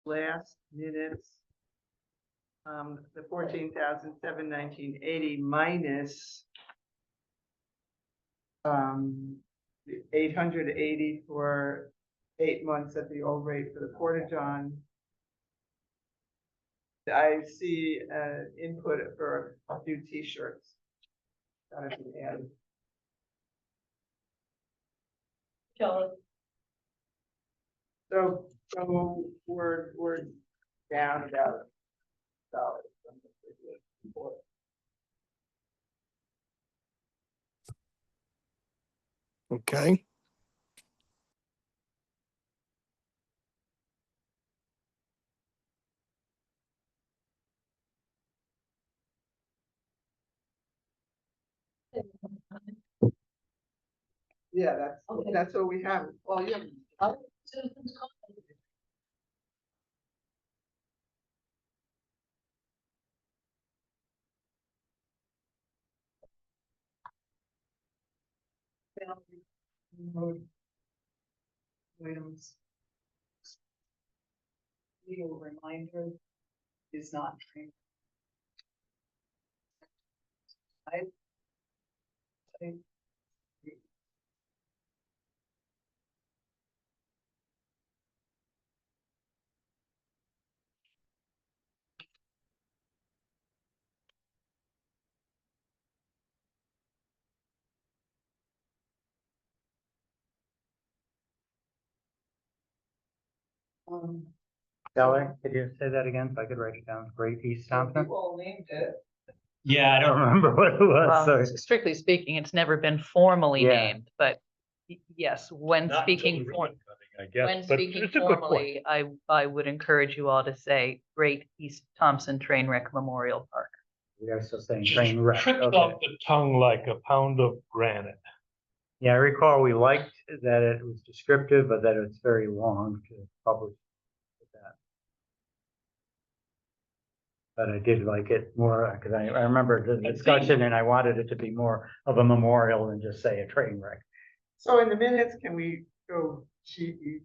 last minutes. The 14,719.80 minus the 880 for 8 months at the old rate for the Porta-John. I see input for a few T-shirts. Gotta be added. Kelly, So we're down about $1. Okay. Yeah, Okay. that's what we have. Well, yeah. citizens comment. Road items. Legal reminder is not trained. Kelly, could you say that again so I could write it down? Great East Thompson? You all named it. Yeah, I don't remember what it was. Well, Sorry. strictly speaking, it's never been formally Yeah. named, but yes, when Not until speaking the for, ribbon cutting, I guess, when but speaking it's a good point. formally, I would encourage you all to say Great East Thompson Train Wreck Memorial Park. We are still saying train wreck. Tripped Okay. off the tongue like a pound of granite. Yeah, I recall we liked that it was descriptive, but that it's very long to publish that. But I did like it more because I remember the discussion and I wanted it to be more of a memorial than just say a train wreck. So in the minutes, can we go cheapy?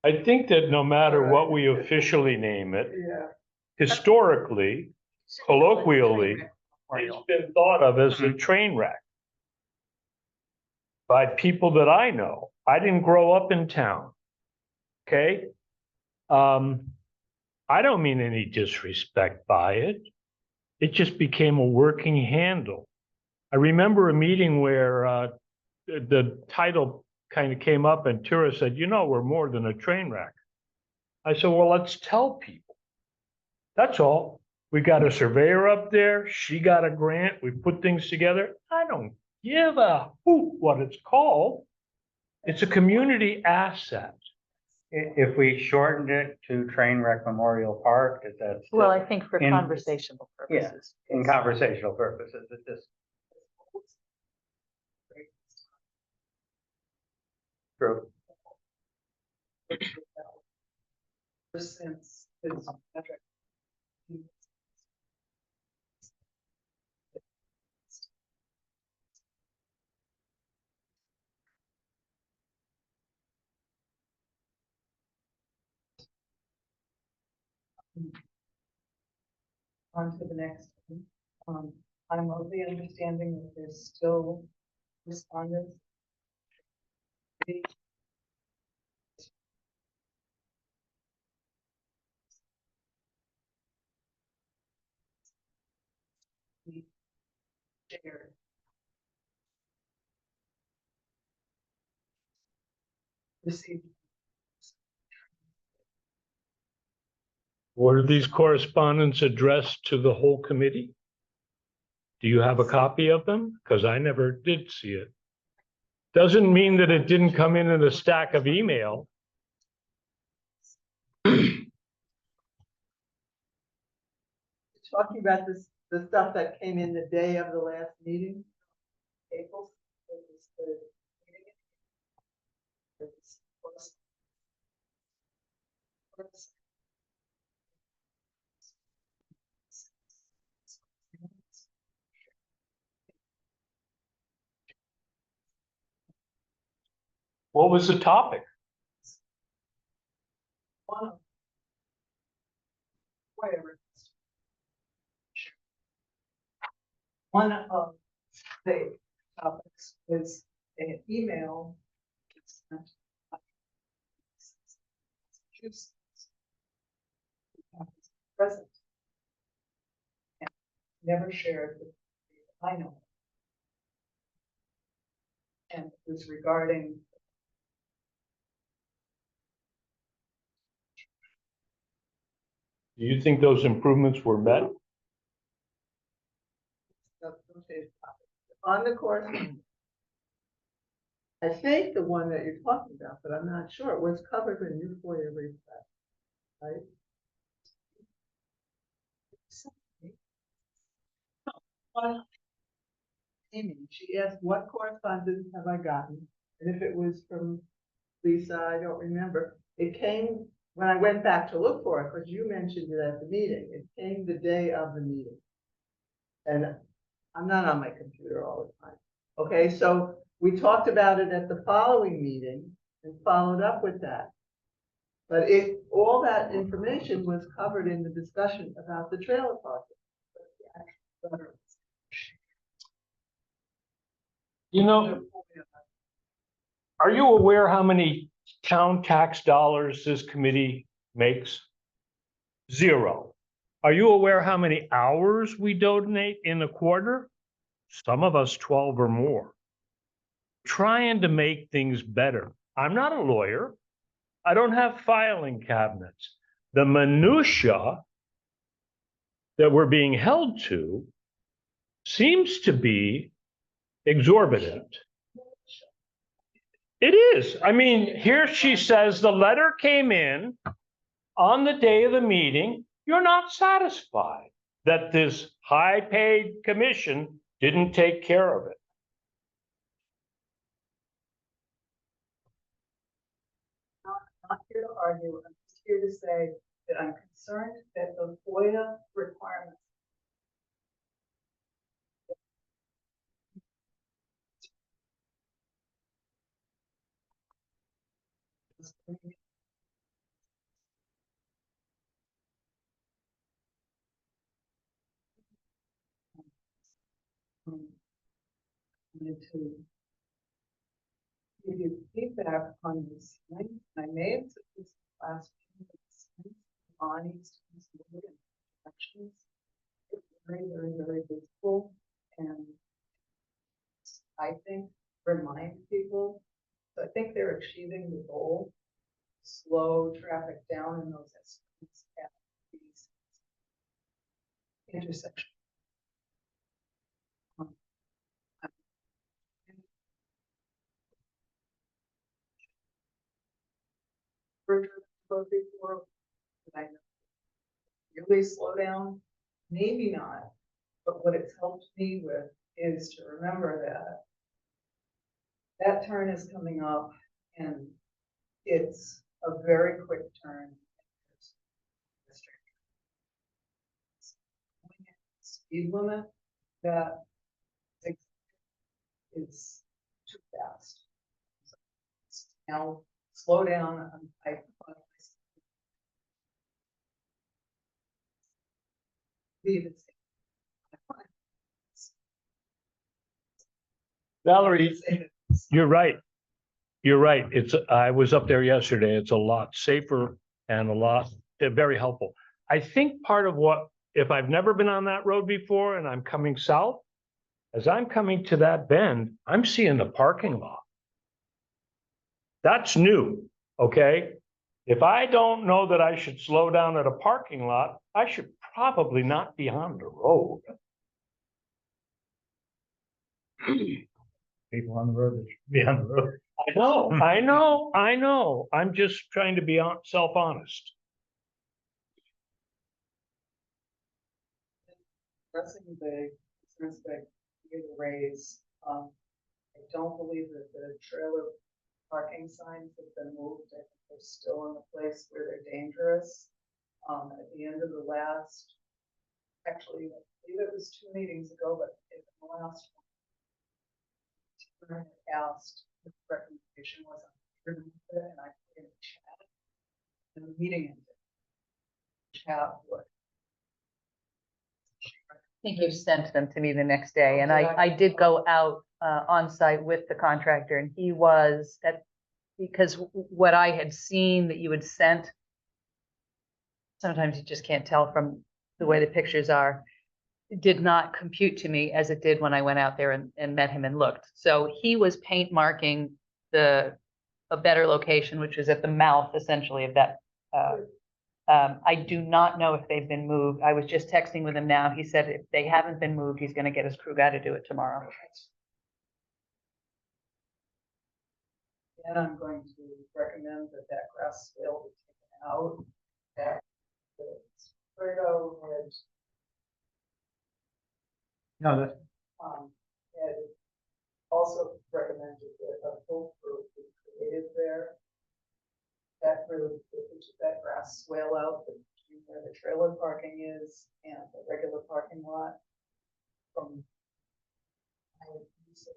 I think that no matter what we officially name it, Yeah. historically, colloquially, it's Memorial. been thought of as a train wreck by people that I know. I didn't grow up in town. Okay? I don't mean any disrespect by it. It just became a working handle. I remember a meeting where the title kind of came up and Tura said, you know, we're more than a train wreck. I said, well, let's tell people. That's all. We got a surveyor up there. She got a grant. We put things together. I don't give a hoot what it's called. It's a community asset. If we shortened it to train wreck Memorial Park, is that? still- Well, I think for in- conversational Yeah, purposes. in conversational purposes, it just. True. Since it's Patrick. On to the next one. I'm of the understanding that there's still respondents. Shared. Received. Were these correspondence addressed to the whole committee? Do you have a copy of them? Because I never did see it. Doesn't mean that it didn't come in a stack of email. Talking about this, the stuff that came in the day of the last meeting. April. It was the meeting. What was the topic? One of. Whatever. One of the topics was an email. Sent by Massachusetts. Present. And never shared with the I know. And it was regarding Do you think those improvements were met? On the correspondence. I think the one that you're talking about, but I'm not sure, it was covered in your FOIA request, right? Amy, she asked, what correspondence have I gotten? And if it was from Lisa, I don't remember. It came when I went back to look for it, because you mentioned it at the meeting. It came the day of the meeting. And I'm not on my computer all the time. Okay, so we talked about it at the following meeting and followed up with that. But all that information was covered in the discussion about the trailer park. You know, are you aware how many town tax dollars this committee makes? 0. Are you aware how many hours we donate in a quarter? Some of us 12 or more. Trying to make things better. I'm not a lawyer. I don't have filing cabinets. The minutia that we're being held to seems to be exorbitant. It is. I mean, here she says the letter came in on the day of the meeting. You're not satisfied that this high-paid commission didn't take care of it. not here to argue, I'm just here to say that I'm concerned that the FOIA requirements. Wanted to give you feedback on this. I made this last Bonnie's actions. It's very, very, very visible, and I think remind people. So I think they're achieving the goal. Slow traffic down in those streets at these intersections. Before, I know. Really slow down, maybe not, but what it's helped me with is to remember that that turn is coming up and it's a very quick turn. Speed limit that is too fast. Now slow down. Valerie, you're right. You're right. I was up there yesterday. It's a lot safer and very helpful. I think part of what, if I've never been on that road before and I'm coming south, as I'm coming to that bend, I'm seeing the parking lot. That's new, okay? If I don't know that I should slow down at a parking lot, I should probably not be on the road. People on the road that should be on the road. I know. I'm just trying to be self-honest. Addressing the concerns that you raise, I don't believe that the trailer parking signs have been moved. I think they're still in the place where they're dangerous. At the end of the last, actually, I believe it was 2 meetings ago, but in the last one, asked, the recommendation was on remember it, and I put in the chat. And the meeting ended. Chat would. I think you sent them to me the next day, and I did go out on site with the contractor, and he was at, because what I had seen that you had sent, sometimes you just can't tell from the way the pictures are, it did not compute to me as it did when I went out there and met him and looked. So he was paint marking a better location, which is at the mouth essentially of that. I do not know if they've been moved. I was just texting with him now. He said if they haven't been moved, he's gonna get his crew guy to do it tomorrow. And I'm going to recommend that grass swale be taken out. That the Sprigo had, No, that's, had also recommended that a full roof be created there. That roof, that grass swale out between where the trailer parking is and the regular parking lot from. I would use it.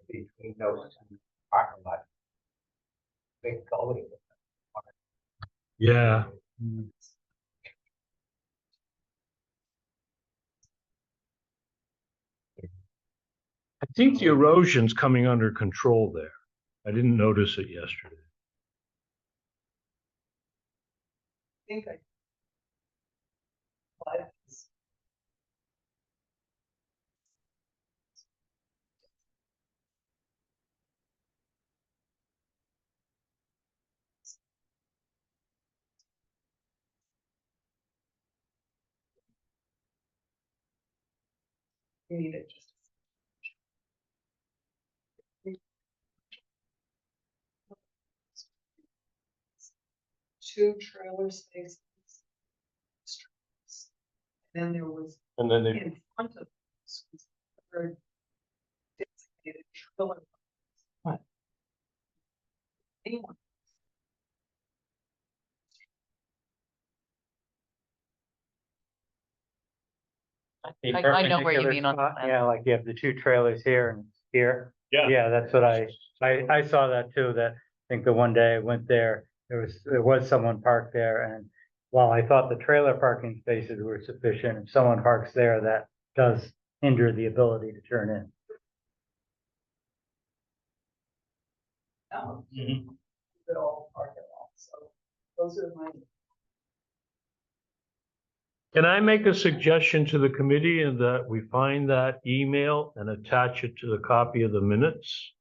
Between those two parking lot. Big gully. Yeah. I think the erosion's coming under control there. I didn't notice it yesterday. I think I. But you need it just. Two trailer spaces. Then there was And then they, in front of this was a third designated trailer. What? Anyone. I know where you perpendicular mean on the spot, plan. yeah, like you have the two trailers here and here. yeah, Yeah, that's what I saw that too, that I think the one day I went there, there was someone parked there, and while I thought the trailer parking spaces were sufficient, if someone parks there, that does hinder the ability to turn in. No. That all parking lots, so those are my. can I make a suggestion to the committee and that we find that email and attach it to the copy of the minutes?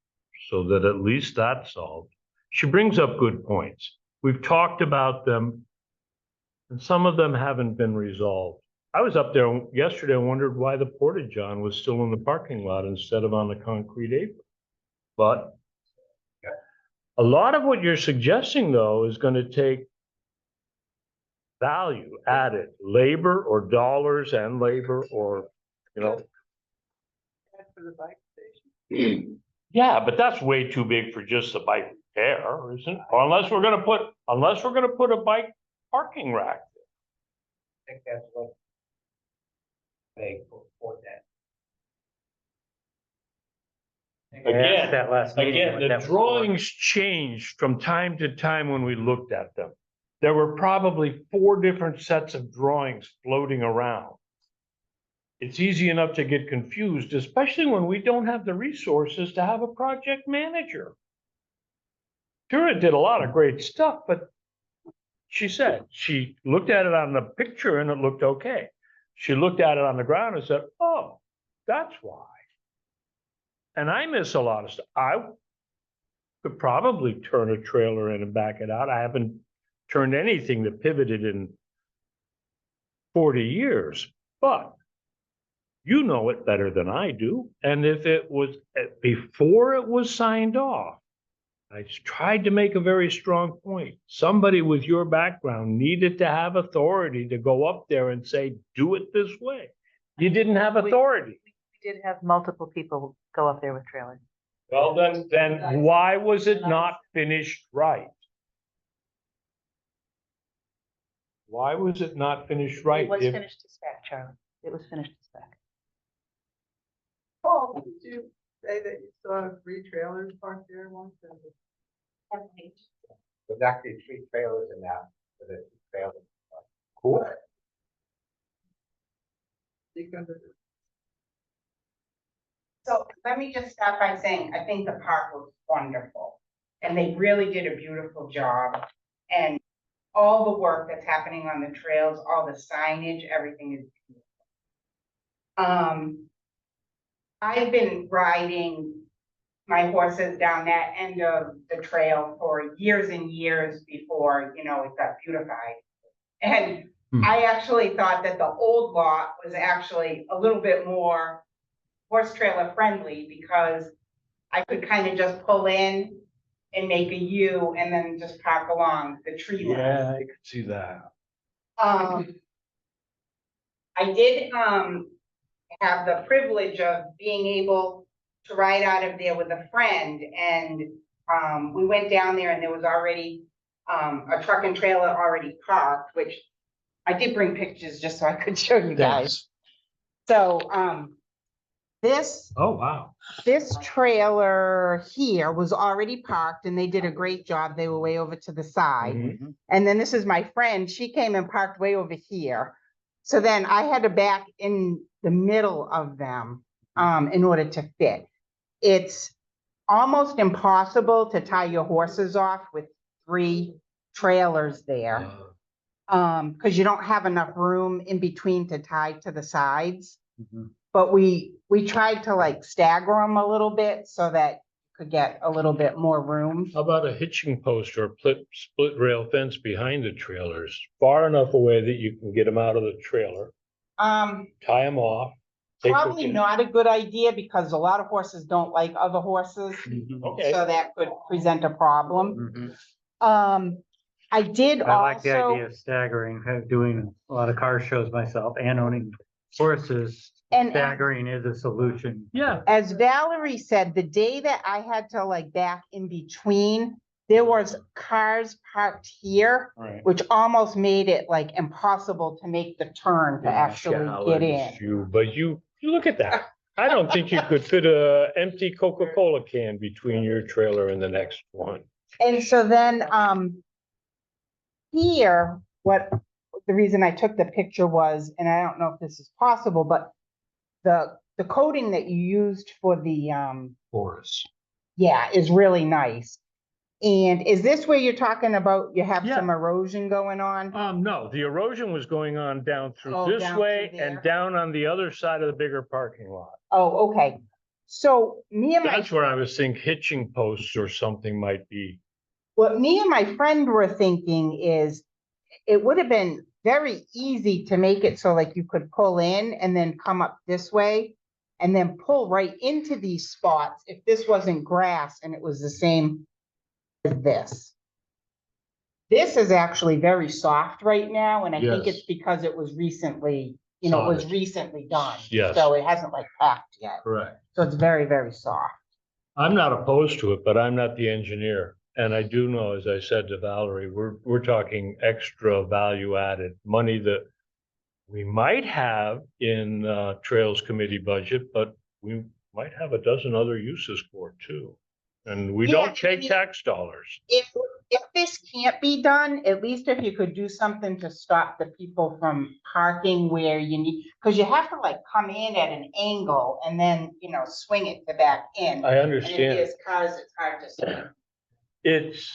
So that at least that's solved. She brings up good points. We've talked about them. And some of them haven't been resolved. I was up there yesterday and wondered why the porta-john was still in the parking lot instead of on the concrete apron. But a lot of what you're suggesting though is gonna take value added, labor or dollars and labor or, you know. For the bike station. Yeah, but that's way too big for just a bike repair, isn't it? Or unless we're gonna put a bike parking rack. I think that's what they put for that. I asked Again, that last meeting Again, what the that was for. drawings changed from time to time when we looked at them. There were probably 4 different sets of drawings floating around. It's easy enough to get confused, especially when we don't have the resources to have a project manager. Tura did a lot of great stuff, but she said she looked at it on the picture and it looked okay. She looked at it on the ground and said, oh, that's why. And I miss a lot of stuff. I could probably turn a trailer in and back it out. I haven't turned anything that pivoted in 40 years, but you know it better than I do. And if it was before it was signed off, I tried to make a very strong point. Somebody with your background needed to have authority to go up there and say, do it this way. You didn't have authority. We did have multiple people go up there with trailers. Well, then why was it not finished right? Why was it not finished right? It was If- finished to spec, Charlie. It was finished to spec. Paul, did you say that you saw 3 trailers parked there once? There's actually 3 trailers in that, for the trailers. Cool. So let me just start by saying, I think the park was wonderful. And they really did a beautiful job. And all the work that's happening on the trails, all the signage, everything is beautiful. I've been riding my horses down that end of the trail for years and years before, you know, it got beautified. And I actually thought that the old lot was actually a little bit more horse trailer friendly because I could kind of just pull in and make a U and then just park along the tree line. Yeah, I could see that. I did, have the privilege of being able to ride out of there with a friend and, we went down there and there was already, a truck and trailer already parked, which I did bring pictures just so I could show you guys. So, this Oh, wow. trailer here was already parked and they did a great job. They were way over to the side. Mhm. And then this is my friend. She came and parked way over here. So then I had to back in the middle of them, in order to fit. It's almost impossible to tie your horses off with 3 trailers there. Cause you don't have enough room in between to tie to the sides. Mhm. But we tried to like stagger them a little bit so that you could get a little bit more room. How about a hitching post or a split rail fence behind the trailers, far enough away that you can get them out of the trailer, tie them off? take the- Probably not a good idea because a lot of horses don't like other horses, Okay. so that could present a problem. Mhm. I did I like the idea also, of staggering, doing a lot of car shows myself and owning horses. And- Staggering is a solution. Yeah. as Valerie said, the day that I had to like back in between, there was cars parked here, Right. which almost made it like impossible to make the turn to actually get in. But you look at that. I don't think you could fit a empty Coca-Cola can between your trailer and the next one. And so then, here, the reason I took the picture was, and I don't know if this is possible, but the coating that you used for the, Boris. yeah, is really nice. And is this where you're talking about you have Yeah. some erosion going on? No, the erosion was going on down through Oh, this down through way there. and down on the other side of the bigger parking lot. Oh, okay. So That's where I was thinking hitching posts or something might be. what me and my friend were thinking is it would have been very easy to make it so like you could pull in and then come up this way and then pull right into these spots if this wasn't grass and it was the same as this. This is actually very soft right now, and I think Yes. it's because it was recently, it was Sodded. recently done. Yes. So it hasn't like packed yet. Correct. So it's very, very soft. I'm not opposed to it, but I'm not the engineer. And I do know, as I said to Valerie, we're talking extra value added money that we might have in Trails Committee budget, but we might have a dozen other uses for it too. And we Yeah, don't I take mean- tax dollars. If this can't be done, at least if you could do something to stop the people from parking where you need, because you have to like come in at an angle and then, swing it to back in. I And if understand. there's cars, it's hard to see. It's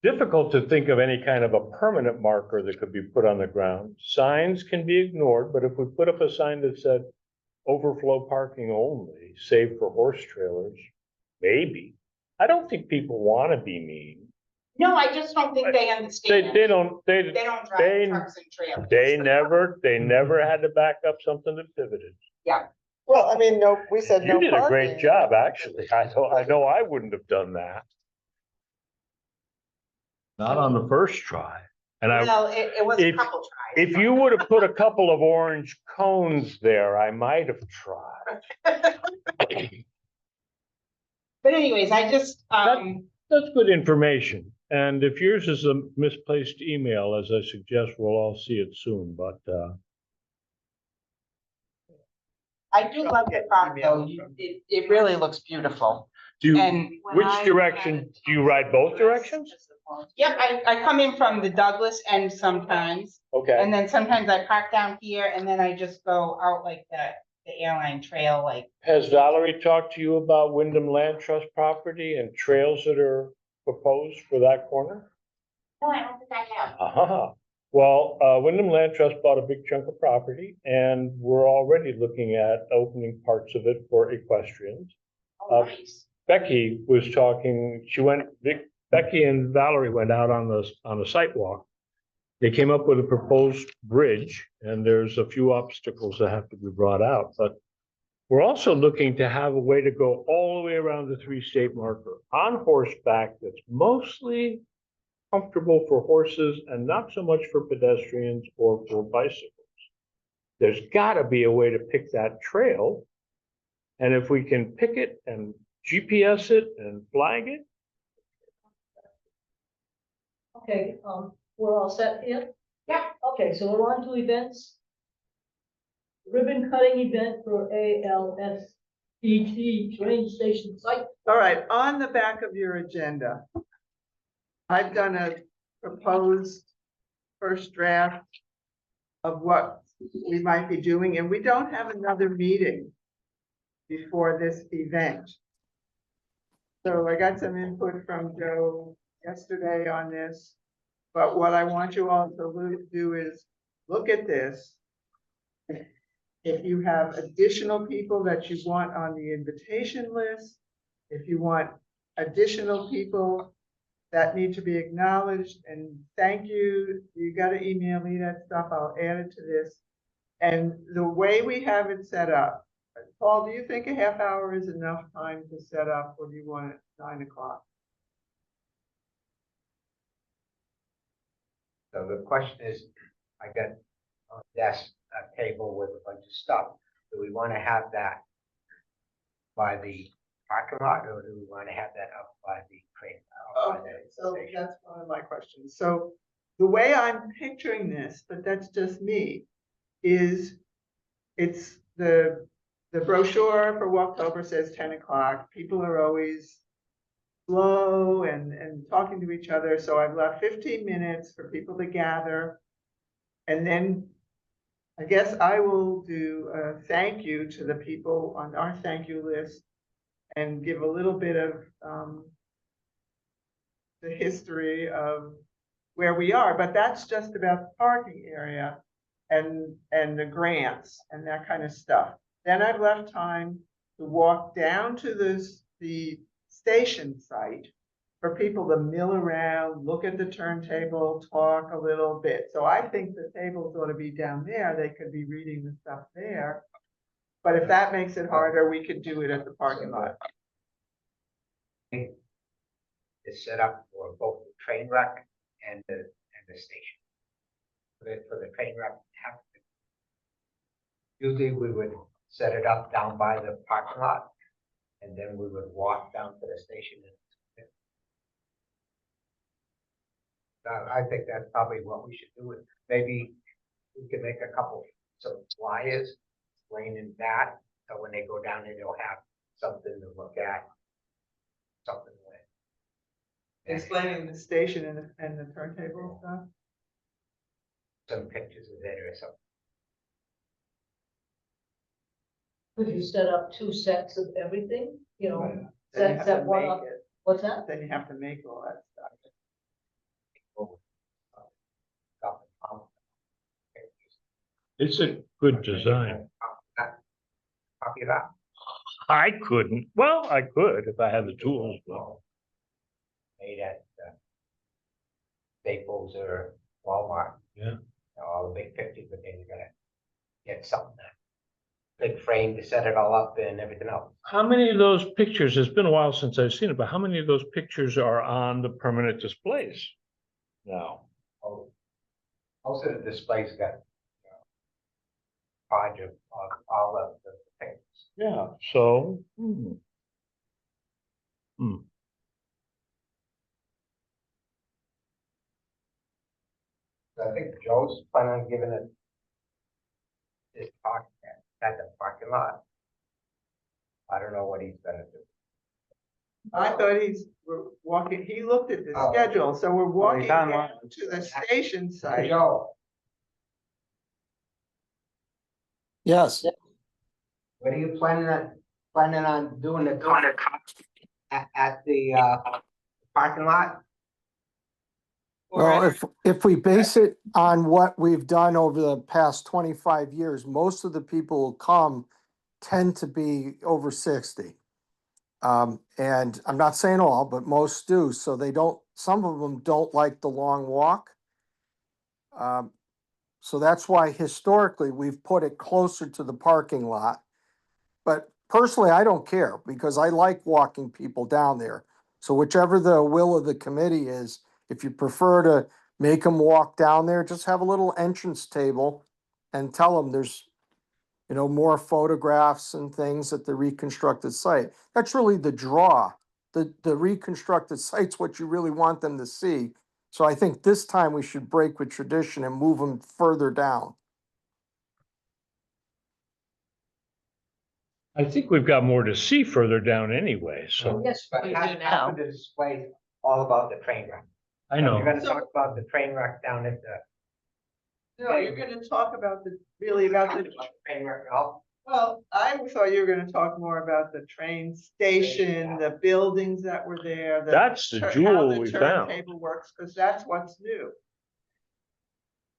difficult to think of any kind of a permanent marker that could be put on the ground. Signs can be ignored, but if we put up a sign that said overflow parking only, save for horse trailers, maybe. I don't think people want to be mean. No, I just don't think they understand. They don't, They don't drive trucks and trailers. they never had to back up something that pivoted. Well, I mean, no, we said no You did a great parking. job, actually. I know I wouldn't have done that. Not on the first try. And Well, it was a if- couple tries. if you would have put a couple of orange cones there, I might have tried. But anyways, I just, That's good information. And if yours is a misplaced email, as I suggest, we'll all see it soon, but, I do love the park though. It really looks beautiful. Do you, And which direction, do you ride both directions? yeah, I come in from the Douglas end sometimes. Okay, And then sometimes I park down here and then I just go out like the airline trail, like, has Valerie talked to you about Wyndham Land Trust property and trails that are proposed for that corner? no, I don't think I have. Well, Wyndham Land Trust bought a big chunk of property and we're already looking at opening parts of it for equestrians. Oh, nice. Becky was talking, Becky and Valerie went out on the sidewalk. They came up with a proposed bridge and there's a few obstacles that have to be brought out, but we're also looking to have a way to go all the way around the 3-state marker on horseback that's mostly comfortable for horses and not so much for pedestrians or for bicycles. There's gotta be a way to pick that trail. And if we can pick it and GPS it and flag it, Okay, we're all set here? Yeah. Okay, so we're on to events. Ribbon cutting event for ALSET train station site. All right, on the back of your agenda, I've done a proposed first draft of what we might be doing, and we don't have another meeting before this event. So I got some input from Joe yesterday on this, but what I want you all to do is look at this. If you have additional people that you want on the invitation list, if you want additional people that need to be acknowledged, and thank you, you gotta email me that stuff, I'll add it to this. And the way we have it set up, Paul, do you think a half hour is enough time to set up, or do you want it 9 o'clock? So the question is, I got a desk, a table with a bunch of stuff. Do we want to have that by the parking lot, or do we want to have that up by the train? Okay, so that's one of my questions. So the way I'm picturing this, but that's just me, is it's the brochure for Walktober says 10 o'clock. People are always slow and talking to each other. So I've left 15 minutes for people to gather. And then I guess I will do a thank you to the people on our thank you list and give a little bit of the history of where we are, but that's just about the parking area and the grants and that kind of stuff. Then I've left time to walk down to the station site for people to mill around, look at the turntable, talk a little bit. So I think the tables ought to be down there. They could be reading the stuff there. But if that makes it harder, we could do it at the parking lot. Is set up for both the train wreck and the station. For the train wreck, usually we would set it up down by the parking lot, and then we would walk down to the station. I think that's probably what we should do. Maybe we can make a couple some flyers explaining that, so when they go down there, they'll have something to look at, something with. Explaining the station and the turntable stuff. Some pictures of it or something. Could you set up 2 sets of everything, you know, Then you set have set to one make up, it. what's that? Then you have to make all that stuff. it's a good design. Copy of that. I couldn't, well, I could if I had the tools, but Made at Staples or Walmart. Yeah. All the big pictures, but then you're gonna get something that big frame to set it all up and everything else. how many of those pictures, it's been a while since I've seen it, but how many of those pictures are on the permanent displays now? Oh, most of the displays got hodge of all of the things. Yeah, so. I think Joe's planning on giving it this talk at at the parking lot. I don't know what he's gonna do. I thought we're walking, he looked at the Oh. schedule, so we're walking he's down online. to the station site. Joe, Yes, what are you planning on doing at the parking lot? well, if we base it on what we've done over the past 25 years, most of the people who come tend to be over 60. And I'm not saying all, but most do, so they don't, some of them don't like the long walk. So that's why historically we've put it closer to the parking lot. But personally, I don't care because I like walking people down there. So whichever the will of the committee is, if you prefer to make them walk down there, just have a little entrance table and tell them there's, you know, more photographs and things at the reconstructed site. That's really the draw. The reconstructed site's what you really want them to see. So I think this time we should break with tradition and move them further down. I think we've got more to see further down anyway, so Yes, But we do half now. of the display all about the train wreck. I You're know. gonna talk about the train wreck down at the. No, you're gonna talk about really about the, Train wreck, oh, well, I thought you were gonna talk more about the train station, the buildings that were there. That's the how jewel we found. turntable works, because that's what's new.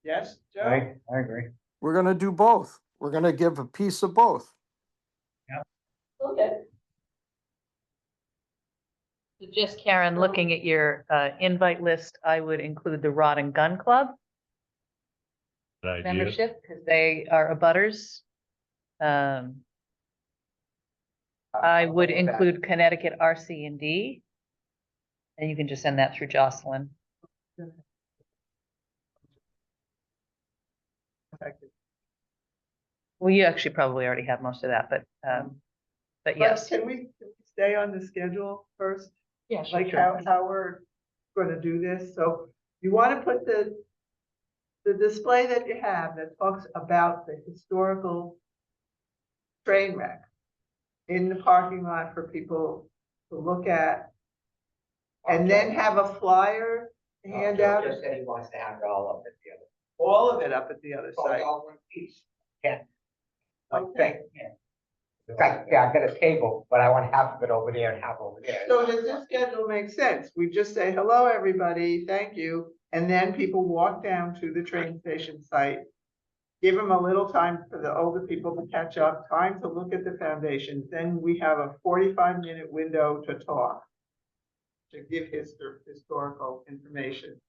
Yes, Joe? I agree. We're gonna do both. We're gonna give a piece of both. Okay. So just Karen, looking at your invite list, I would include the Rod and Gun Club Good idea. membership, because they are abutters. I would include Connecticut RC&D. And you can just send that through Jocelyn. Well, you actually probably already have most of that, but But yes. can we stay on the schedule first? Yeah, Like how we're gonna do this, so you wanna put the display that you have that talks about the historical train wreck in the parking lot for people to look at, and then have a flyer hand Joe out, just said he wants to have it all up at the other. all of it up at the other Oh, site. all one piece. Yeah. Okay. Yeah. In fact, yeah, I've got a table, but I want half of it over there and half over there. So does this schedule make sense? We just say, hello, everybody, thank you, and then people walk down to the train station site. Give them a little time for the older people to catch up, time to look at the foundations, then we have a 45-minute window to talk. To give historical information.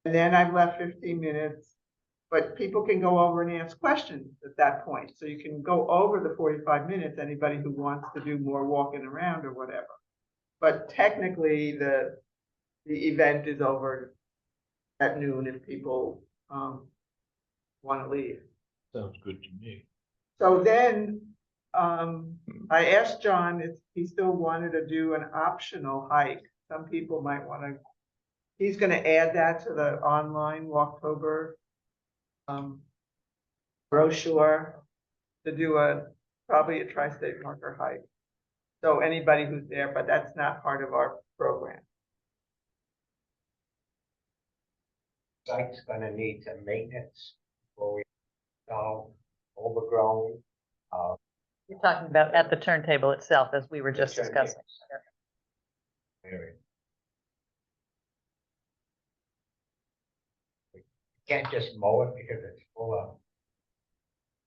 And then I've left 15 minutes, but people can go over and ask questions at that point. So you can go over the 45 minutes, anybody who wants to do more walking around or whatever. But technically, the event is over at noon if people want to leave. Sounds good to me. So then, I asked John if he still wanted to do an optional hike. Some people might want to, he's gonna add that to the online Walktober brochure to do probably a tri-state marker hike. So anybody who's there, but that's not part of our program. Site's gonna need some maintenance before we overgrown. You're talking about at the turntable itself, as we were just turntable. discussing. Anyway. We can't just mow it because it's full of.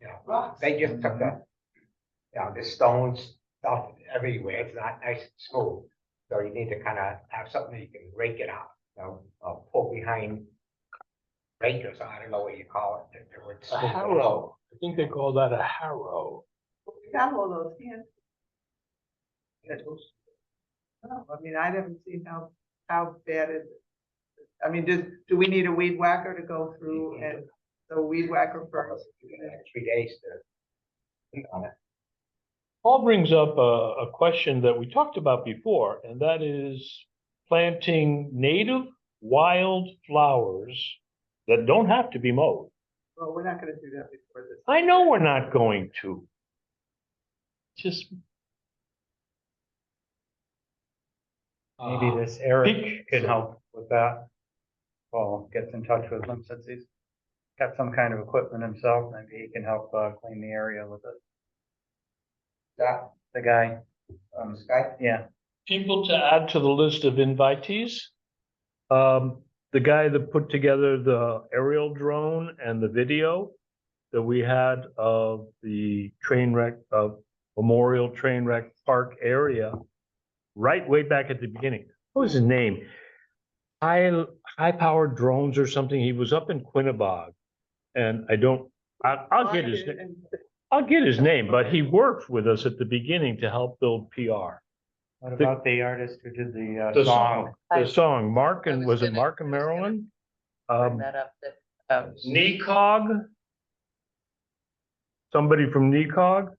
You know, they just took the stones stuff everywhere. It's not nice and smooth. So you need to kind of have something you can rake it out, pull behind. Rakers, I don't know what you call it. A harrow. I think they call that a harrow. We got all those hands. No, I mean, I haven't seen how bad it is. I mean, do we need a weed whacker to go through and the weed whacker first? 3 days to. On it. Paul brings up a question that we talked about before, and that is planting native wild flowers that don't have to be mowed. Well, we're not gonna do that before this. I know we're not going to. Just. Maybe uh, this Eric Pick- can help with that. Paul gets in touch with him since he's got some kind of equipment himself, maybe he can help, clean the area with it. That, The guy, this guy, yeah, People to add to the list of invitees. The guy that put together the aerial drone and the video that we had of the train wreck, of Memorial Train Wreck Park area, right way back at the beginning. What was his name? High powered drones or something. He was up in Quinnebog. And I'll get his, Find it and- I'll get his name, but he worked with us at the beginning to help build PR. what about the artist who did the The song? song, the song, Mark I and, was was it gonna- Mark and I was gonna Marilyn? Bring that up, that, NECOG? Somebody from NECOG?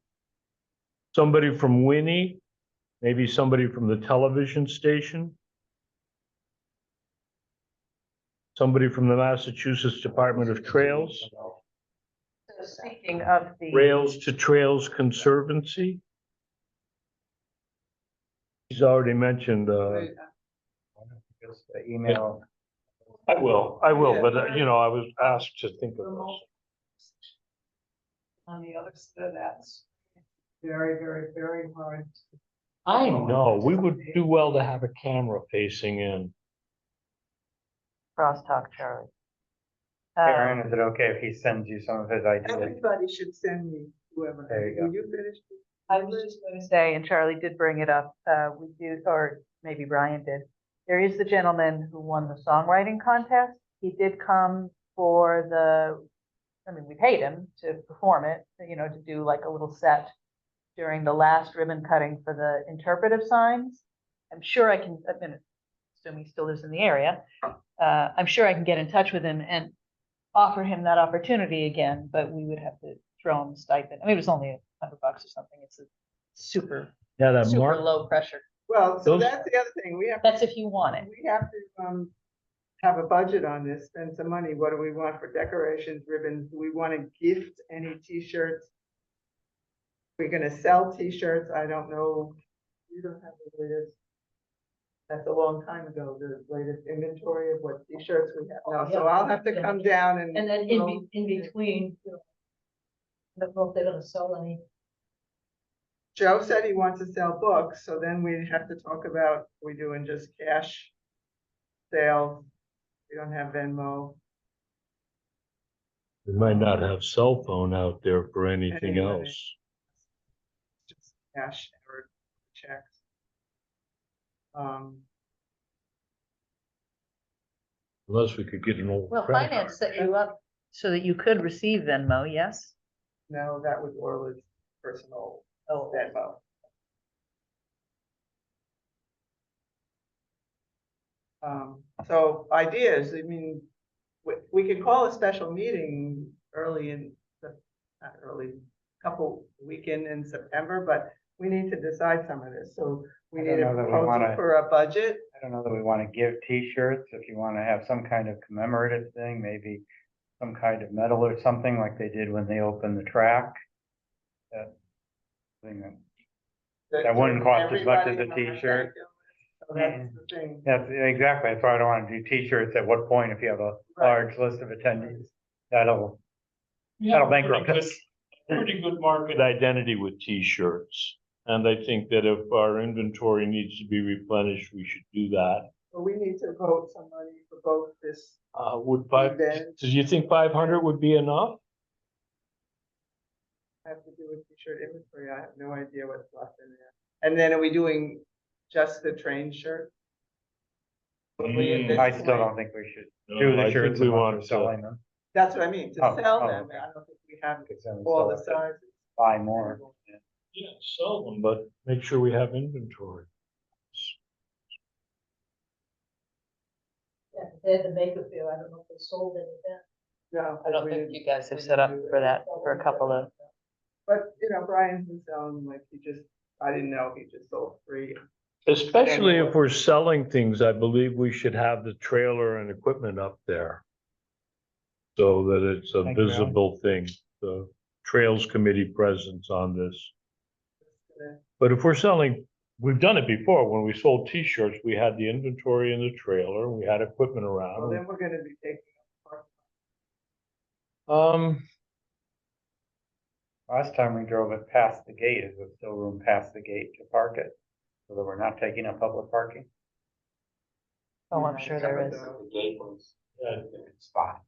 Somebody from Winnie? Maybe somebody from the television station? Somebody from the Massachusetts Department of Trails? so speaking of the. Rails to Trails Conservancy? He's already mentioned, Just the email. I will, but you know, I was asked to think of this. On the other side of that's very, very, very hard. I know, we would do well to have a camera facing in. Crosstalk Charlie. Karen, is it okay if he sends you some of his ideas? Everybody should send me whoever. There you go. Will you finish? I was just going to say, and Charlie did bring it up, we do, or maybe Brian did. There is the gentleman who won the songwriting contest. He did come for I mean, we paid him to perform it, you know, to do like a little set during the last ribbon cutting for the interpretive signs. I'm sure I can, I'm gonna assume he still lives in the area. I'm sure I can get in touch with him and offer him that opportunity again, but we would have to throw him a stipend. I mean, it was only $100 or something. It's a super, Yeah, that super Mark, low pressure. Well, so Those- that's the other thing. We have, That's if you want it. we have to, have a budget on this, spend some money. What do we want for decorations, ribbons? Do we want to gift any t-shirts? We're gonna sell t-shirts. I don't know. You don't have the latest. That's a long time ago, the latest inventory of what t-shirts we have now. So I'll have to come down and. And then in between, you know, I don't know if they're gonna sell any. Joe said he wants to sell books, so then we have to talk about, we doing just cash sales. We don't have Venmo. we might not have cell phone out there for anything Anyway. else. Just cash or checks. Unless we could get an old. Well, credit finance card. set you up so that you could receive Venmo, yes? No, that was Orla's personal Venmo. So ideas, I mean, we could call a special meeting early in not early, couple weekend in September, but we need to decide some of this, so we I need don't a know that we proposal wanna- for a budget. I don't know that we want to give t-shirts, if you want to have some kind of commemorative thing, maybe some kind of medal or something like they did when they opened the track. That thing that wouldn't cost as much as a Everybody, t-shirt. So that's the thing. That's exactly, that's why I don't want to do t-shirts at what point if you have a large list of attendees. That'll bankrupt us. Pretty good market identity with T-shirts. And I think that if our inventory needs to be replenished, we should do that. But we need to vote some money for both this. Do you think 500 would be enough? Have to do with t-shirt inventory. I have no idea what's left in there. And then are we doing just the train shirt? Probably at this I still point. don't think we should No, do I the think shirts we unless we're want to- selling them. That's what I mean, to Oh, sell oh, them. okay. I don't think we have Because then we all the sell it, sizes. buy more. Yeah, sell them, but make sure we have inventory. Yeah, they had the Maker Faire, I don't know if they sold any of that. No. I don't we think didn't- you guys have we set up didn't do for it. that, for a couple of. But, you know, Brian's been selling, like, I didn't know, he just sold 3. Especially if we're selling things, I believe we should have the trailer and equipment up there. so that it's a Thank you, Alan. visible thing, the Trails Committee presence on this. But if we're selling, we've done it before, when we sold T-shirts, we had the inventory in the trailer, we had equipment Well, around. then we're gonna be taking. Last time we drove it past the gate, is there still room past the gate to park it? So that we're not taking up public parking? Oh, I'm sure there is. The gate was a different spot.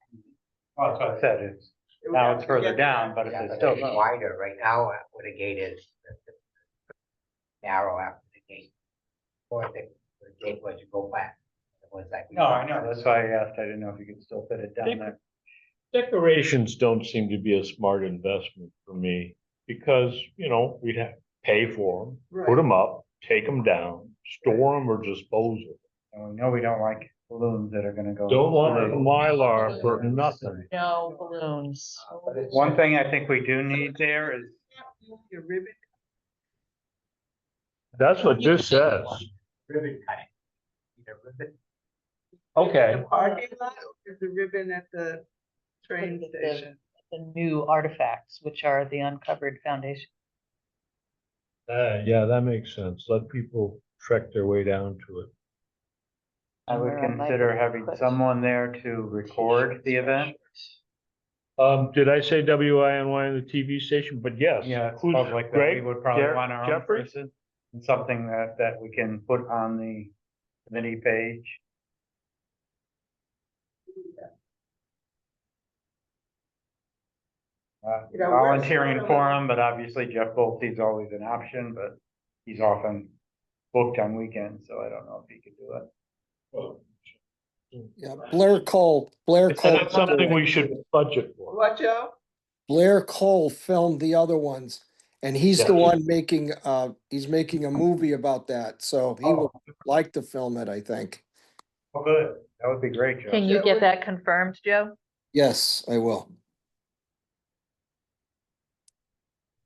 Oh, that's what I said, it's, It would now have it's to further get- down, but Yeah, it's but still. it's wider right now where the gate is. Narrow after the gate. Or the gate was you go back. It was like. No, I know, that's why I asked, I didn't know if you could still fit it down there. Decorations don't seem to be a smart investment for me, because, you know, we'd have, to pay for them, put Right. them up, take them down, store them or dispose of them. And we know we don't like balloons that are gonna go. Don't want blue. Mylar for nothing. No balloons. One thing I think we do need there is, Your ribbon, That's what this says. Ribbon cutting. Either ribbon. okay, the parking lot, or the ribbon at the train station. The new artifacts, which are the uncovered foundation. Yeah, that makes sense. Let people trek their way down to it. I would Where I might consider have having put- someone there to record the event. Did I say WINY in the TV station? But yes. Yeah, it's Who's- public, that we Greg? would probably Jer- want our own Jeffrey? person. And something that we can put on the committee page. You know, we're Volunteering sort of for a- him, but obviously Jeff Bolte's always an option, but he's often booked on weekends, so I don't know if he could do it. Yeah, Blair Cole, Blair Is Cole, that something we should budget for? What, Joe? Blair Cole filmed the other ones. And he's the Yeah. one making, he's making a movie about that, so he would like to film it, I think. Oh, good. That would be great, Joe. Can you get that confirmed, Joe? Yes, I will.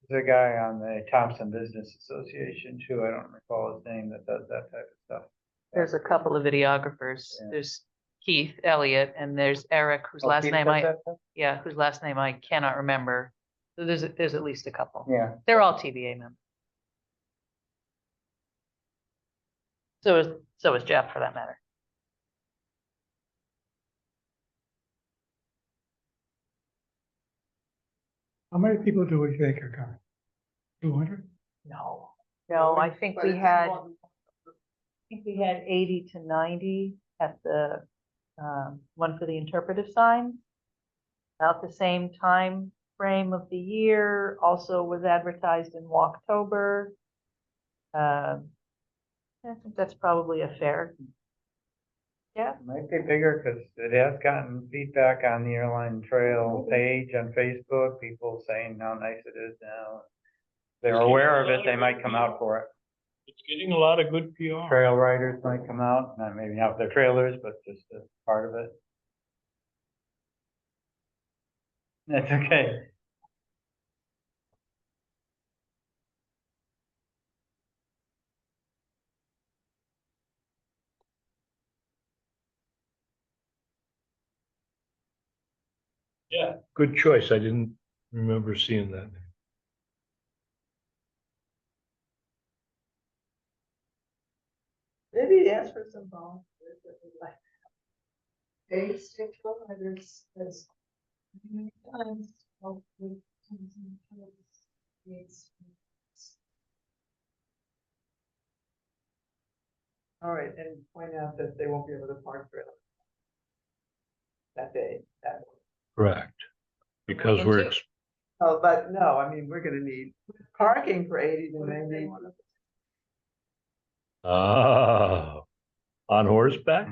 There's a guy on the Thompson Business Association too, I don't recall his name, that does that type of stuff. There's a couple of videographers. Yeah. There's Keith Elliott and there's Eric, whose Oh, last Keith name does I, that stuff? yeah, whose last name I cannot remember. So there's at least a couple. Yeah, They're all TVA members. So is Jeff, for that matter. How many people do we think are coming? 200? No. No, I think But we it's had, more- I think we had 80 to 90 at the one for the interpretive sign. About the same time frame of the year, also was advertised in Walktober. I think that's probably a fair. Yeah, it might be bigger because it has gotten feedback on the airline trail page on Facebook, people saying how nice it is now. They're aware of it, they might come out for it. It's getting a lot of good PR. Trail riders might come out, not maybe not with their trailers, but just a part of it. That's okay. Yeah, good choice. I didn't remember seeing that. Maybe ask for some volunteers that would like. There's many times, hopefully, All right, and point out that they won't be able to park there. That day, that. Correct. Because we're, ex- Oh, but no, I mean, we're gonna need parking for 80 to 90. on horseback?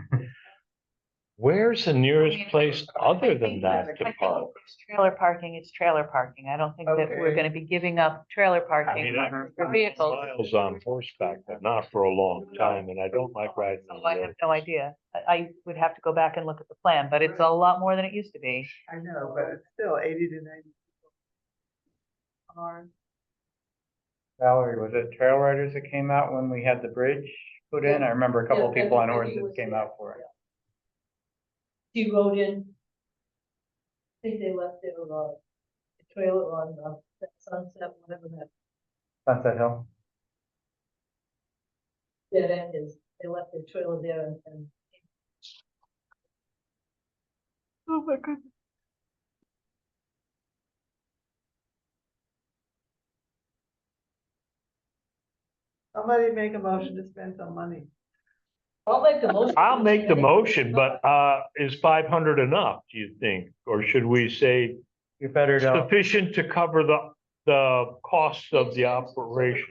Where's the nearest place other than that I to think park? if it's trailer parking, it's trailer parking. I don't think that we're Okay. gonna be giving up trailer I parking mean, I've for vehicles. miles on horseback, but not for a long time, and I don't like riding. So on I the have road. no idea. I would have to go back and look at the plan, but it's a lot more than it used to be. I know, but it's still 80 to 90. Cars. Valerie, was it trail riders that came out when we had the bridge put in? I remember a couple of Yeah, people on everybody horses was came there. out for it. She wrote in, think they left their, trailer on, that Sunset, whatever that Sunset Hill. dead end is, they left their trailer there and Oh, my goodness. Somebody make a motion to spend some money. I'll make the motion. I'll make the motion, but is 500 enough, do you think? Or should we say You better know. sufficient to cover the costs of the operation?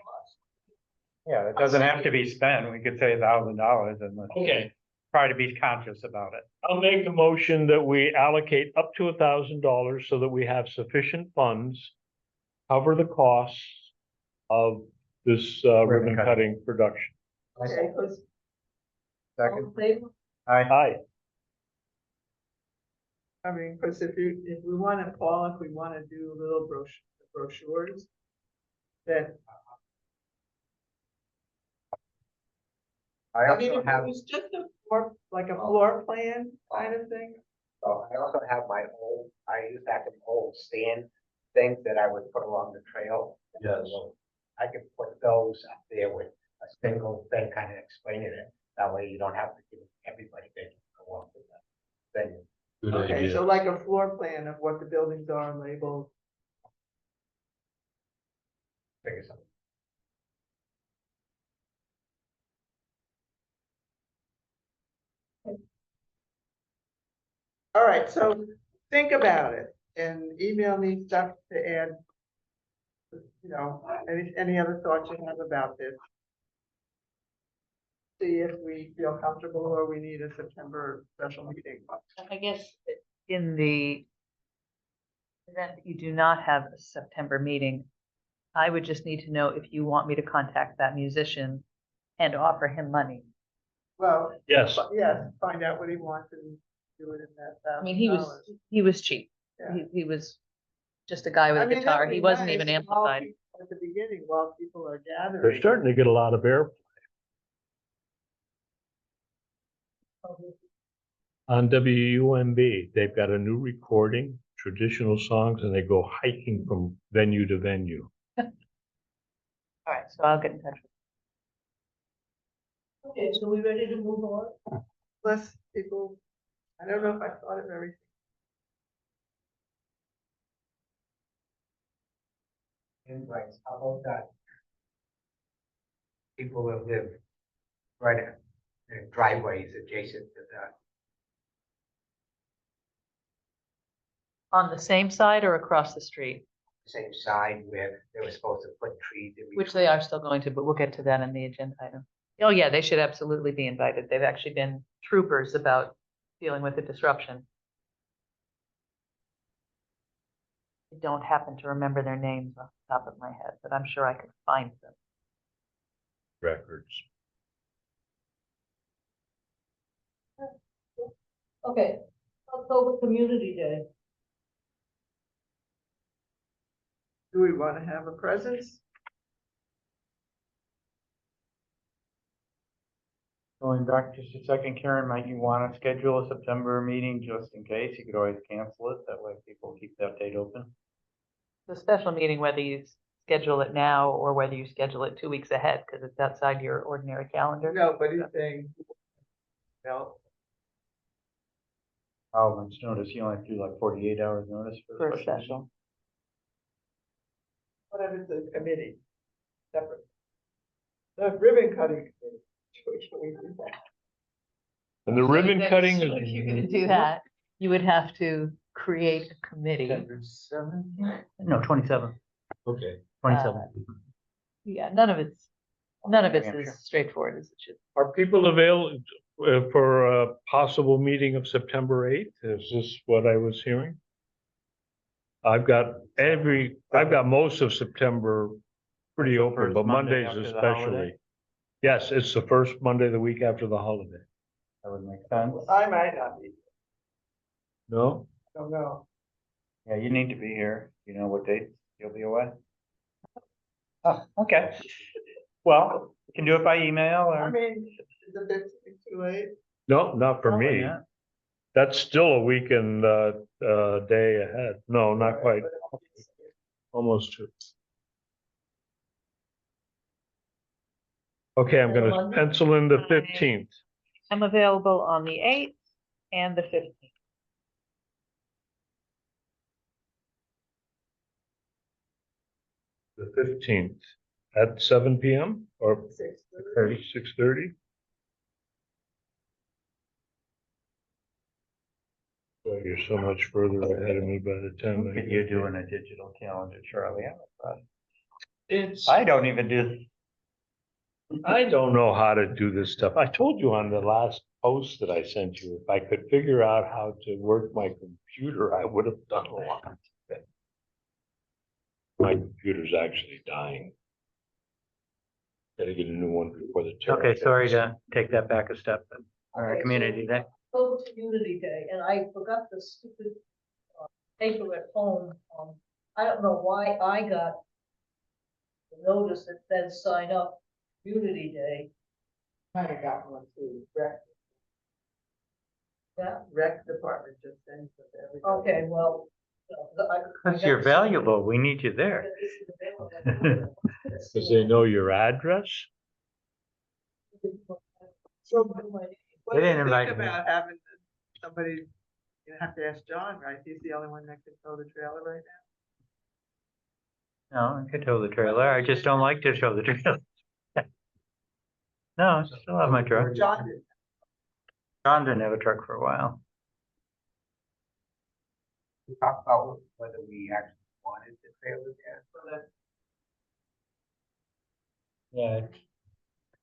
Yeah, it doesn't have to be spent. We could say $1,000 and let's Okay, try to be conscious about it. I'll make the motion that we allocate up to $1,000 so that we have sufficient funds, cover the costs of this ribbon cutting production. Okay, 'cause All in favor? Aye. I mean, because if we want to, Paul, if we want to do little brochures, then, I I mean, also if it have, was just like a floor plan kind of thing. I also have my old, I used to have an old stand things that I would put along the trail. Yes. I could put those up there with a single thing kind of explaining it. That way you don't have to give everybody that can go along with that. Then Okay, so like a floor plan of what the buildings are labeled. figure something. All right, so think about it and email me stuff to add. You know, any other thoughts you have about this? See if we feel comfortable or we need a September special meeting. I guess in the event that you do not have a September meeting, I would just need to know if you want me to contact that musician and offer him money. Well, Yes, yes, find out what he wants and do it in that I mean, $1,000. he was cheap. Yeah. He was just a guy with I a mean, guitar. that'd He be wasn't nice even while amplified. people- At the beginning, while people are gathering. they're starting to get a lot of airplay on WUMB. They've got a new recording, traditional songs, and they go hiking from venue to venue. All right, so I'll get in touch with Okay, so we ready to move on? Less people, I don't know if I thought of everything. Invites, how about that? People that live right in driveways adjacent to that. on the same side or across the street, Same side where they were supposed to put trees. in which they are still going to, but we'll get to that in the agenda item. Oh, yeah, they should absolutely be invited. They've actually been troopers about dealing with the disruption. I don't happen to remember their names off the top of my head, but I'm sure I could find them. Records. Okay, October Community Day. Do we want to have a presence? Going back just a second, Karen, might you want to schedule a September meeting just in case? You could always cancel it. That way people keep that date open. The special meeting, whether you schedule it now or whether you schedule it 2 weeks ahead, because it's outside your ordinary calendar. No, but he's saying. No, Oh, once notice, you only have to do like 48 hours notice For for a a special. whatever the committee, separate. The ribbon cutting committee. Can we do that? And the ribbon Then cutting so if you're gonna do that, you would have to create a committee. September 7th? No, 27th. Okay. 27th. Yeah, none of it's Hampshire. as straightforward as it should. Are people available for a possible meeting of September 8th? Is this what I was hearing? I've got most of September pretty The open, first but Monday Mondays after the holiday? especially. Yes, it's the first Monday of the week after the holiday. That would make sense. I might not be, No? don't know. Yeah, you need to be here. You know what date you'll be away? Oh, okay. Well, you can do it by email I or. mean, is the 15th too late? No, not for Probably me. not. That's still a week and, day ahead. No, not quite. Almost two. Okay, I'm gonna Monday? pencil in the 15th. I'm available on the 8th and the 15th. The 15th at 7 PM or 6:30. 6:30? Oh, you're so much further ahead of me by the time. I Look at get you there. doing a digital calendar, Charlie. It's, I don't even do, I don't know how to do this stuff. I told you on the last post that I sent you, if I could figure out how to work my computer, I would have done a lot. My computer's actually dying. Gotta get a new one before the. okay, sorry to take that back a step, but, community day. October Community Day, and I forgot the stupid paper at home. I don't know why I got the notice that says sign up Community Day. Might have gotten one too. Yeah, Rec department just sends it to everybody. okay, well. Because you're valuable, we need you there. Because they know your address? So what do They didn't you invite think me. about having somebody, you have to ask John, right? He's the only one that can tow the trailer right now. No, I could tow the trailer, I just don't like to tow the trailer. No, I still have my truck. John did. John didn't have a truck for a while. We talked about whether we actually wanted the trailer there. So that Yeah.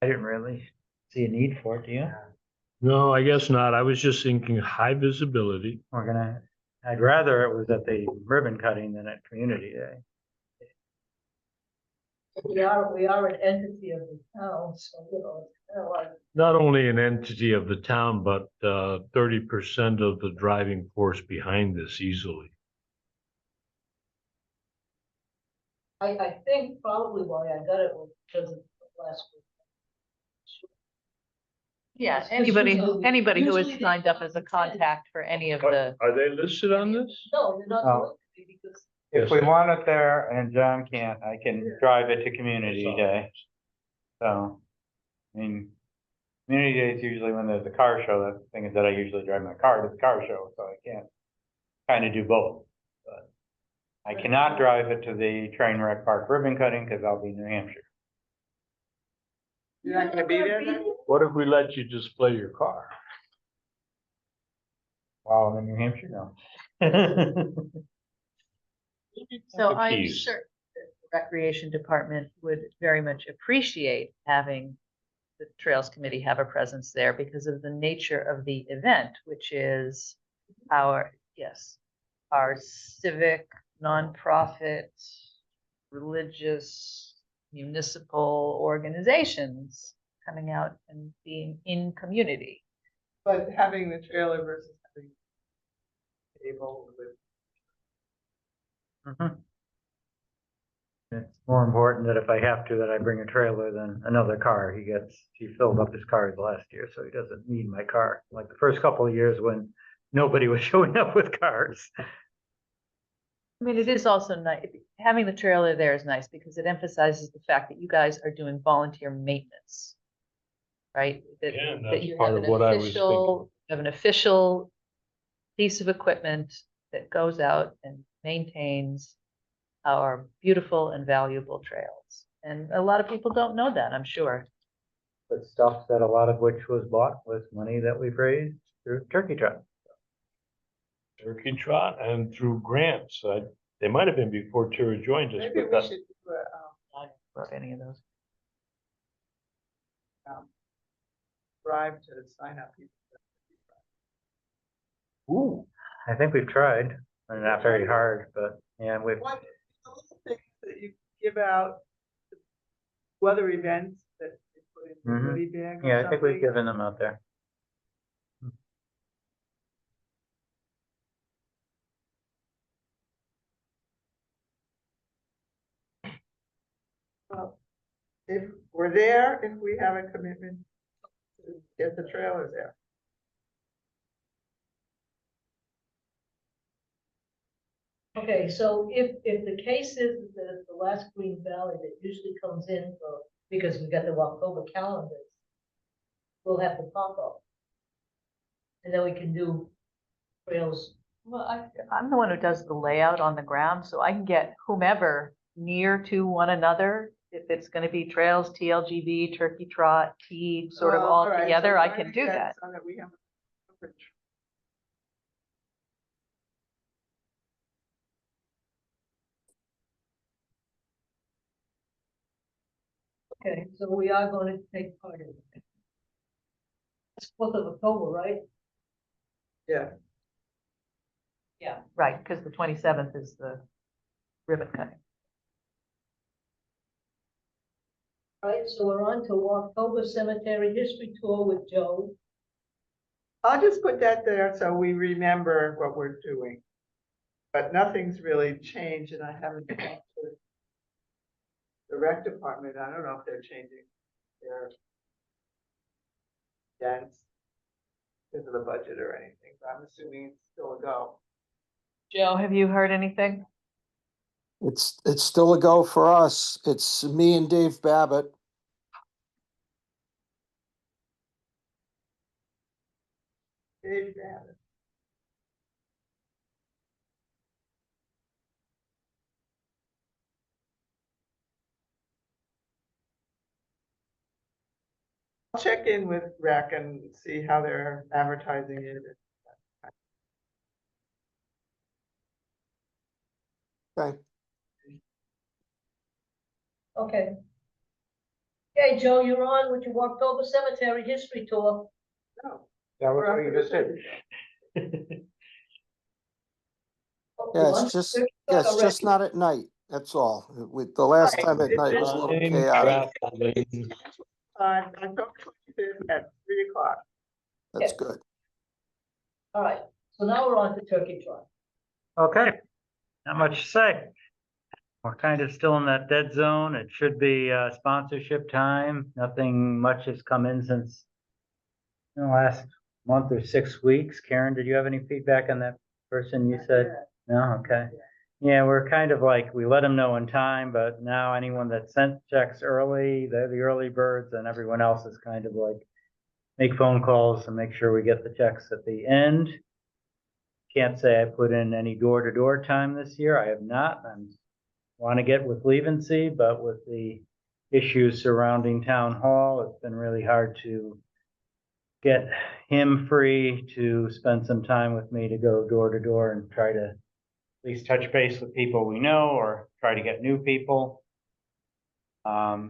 I didn't really see a need for it, do you? No, I guess not. I was just thinking high visibility. We're gonna, I'd rather it was at the ribbon cutting than at Community Day. We are an entity of the town, so, you know, it's kind of like, Not only an entity of the town, but 30% of the driving force behind this easily. I think probably why I got it was because of last week. Yeah, Because anybody who is usually they signed up come as a to 10. contact for any of the, Are they listed on this? No, they're not Oh. going to be because If we want it there and John can't, I can drive it to Community Day. So, I mean, Community Day is usually when there's a car show. The thing is that I usually drive my car to the car show, so I can't kind of do both. But I cannot drive it to the train wreck park ribbon cutting because I'll be in New Hampshire. You're not gonna be there then? What if we let you display your car? While I'm in New Hampshire, no. so The I'm keys. sure that the Recreation Department would very much appreciate having the Trails Committee have a presence there because of the nature of the event, which is our, yes, our civic, nonprofit, religious, municipal organizations coming out and being in community. But having the trailer versus having table with. Mhm. It's more important that if I have to, that I bring a trailer than another car. He filled up his cars last year, so he doesn't need my car. Like the first couple of years when nobody was showing up with cars. I mean, it is also nice, having the trailer there is nice because it emphasizes the fact that you guys are doing volunteer maintenance. Right? That- Yeah, and that that's you part have of an what I was official- you have an official piece of equipment that goes out and maintains our beautiful and valuable trails. And a lot of people don't know that, I'm sure. But stuff that a lot of which was bought with money that we've raised through Turkey Trot. Turkey Trot and through grants. They might have been before Tara joined us, Maybe but we that, should do I don't know any of those. bribe to sign up people. Ooh, I think we've tried, and not very hard, but yeah, we've, What, the little things that you give out, weather events that you put in the Mhm. goodie bag or yeah, I think we've something? given them out there. Well, if we're there, if we have a commitment to get the trailer there. Okay, so if the case is that the last Green Valley that usually comes in for, because we got the October calendars, we'll have to pop up. And then we can do trails. Well, I'm the one who does the layout on the ground, so I can get whomever near to one another. If it's gonna be trails, TLGB, turkey trot, tea, sort of all right, so together, I try can to do get that. so that we have coverage. Okay, so we are going to take part in it. It's 4th of October, right? Yeah, Yeah. Right, because the 27th is the ribbon cutting. Right, so we're on to October Cemetery History Tour with Joe. I'll just put that there so we remember what we're doing. But nothing's really changed and I haven't talked to the rec department. I don't know if they're changing their dance because of the budget or anything, but I'm assuming it's still a go. Joe, have you heard anything? It's still a go for us. It's me and Dave Babbitt. Dave Babbitt. I'll check in with rec and see how they're advertising it. Okay, Okay. Okay, Joe, you're on with your October Cemetery History Tour. No. That was we're what on you for just the said. yeah, it's just not at night. That's all. With the last Right, time at it's night was a little chaotic. October 25th at 3:00. That's Yes. good. All right, so now we're on to Turkey Trot. Okay, not much to say. We're kind of still in that dead zone. It should be sponsorship time. Nothing much has come in since the last month or 6 weeks. Karen, did you have any feedback on that person you said? No, okay. Yeah, we're kind of like, we let them know in time, but now anyone that sent checks early, they're the early birds, and everyone else is kind of like, make phone calls and make sure we get the checks at the end. Can't say I put in any door-to-door time this year. I have not. I'm want to get with Levency, but with the issues surrounding town hall, it's been really hard to get him free to spend some time with me to go door to door and try to at least touch base with people we know or try to get new people. I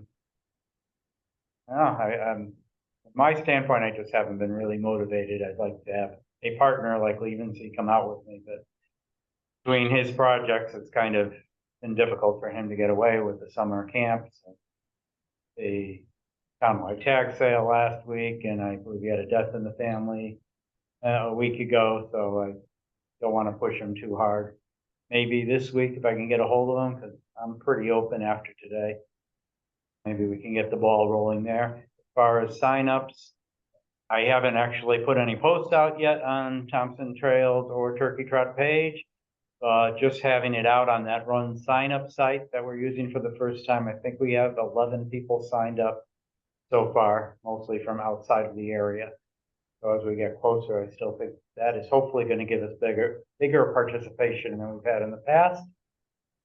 from my standpoint, I just haven't been really motivated. I'd like to have a partner like Levency come out with me, but between his projects, it's kind of been difficult for him to get away with the summer camps. The townwide tag sale last week, and I believe he had a death in the family a week ago, so I don't want to push him too hard. Maybe this week if I can get a hold of him, because I'm pretty open after today. Maybe we can get the ball rolling there. As far as signups, I haven't actually put any posts out yet on Thompson Trails or Turkey Trot page. Just having it out on that run sign up site that we're using for the first time. I think we have 11 people signed up so far, mostly from outside of the area. So as we get closer, I still think that is hopefully going to give us bigger participation than we've had in the past.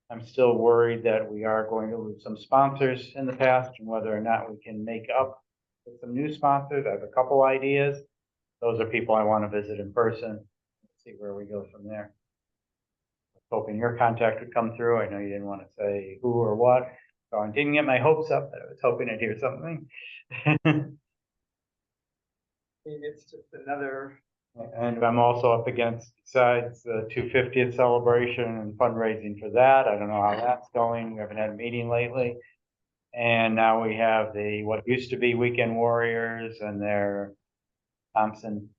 I'm still worried that we are going to lose some sponsors in the past and whether or not we can make up with some new sponsors. I have a couple ideas. Those are people I want to visit in person. Let's see where we go from there. Hoping your contact would come through. I know you didn't want to say who or what, so I didn't get my hopes up, but I was hoping I'd hear something. It's just another. And I'm also up against, besides the 250th celebration and fundraising for that. I don't know how that's going. We haven't had a meeting lately. And now we have what used to be Weekend Warriors and their Thompson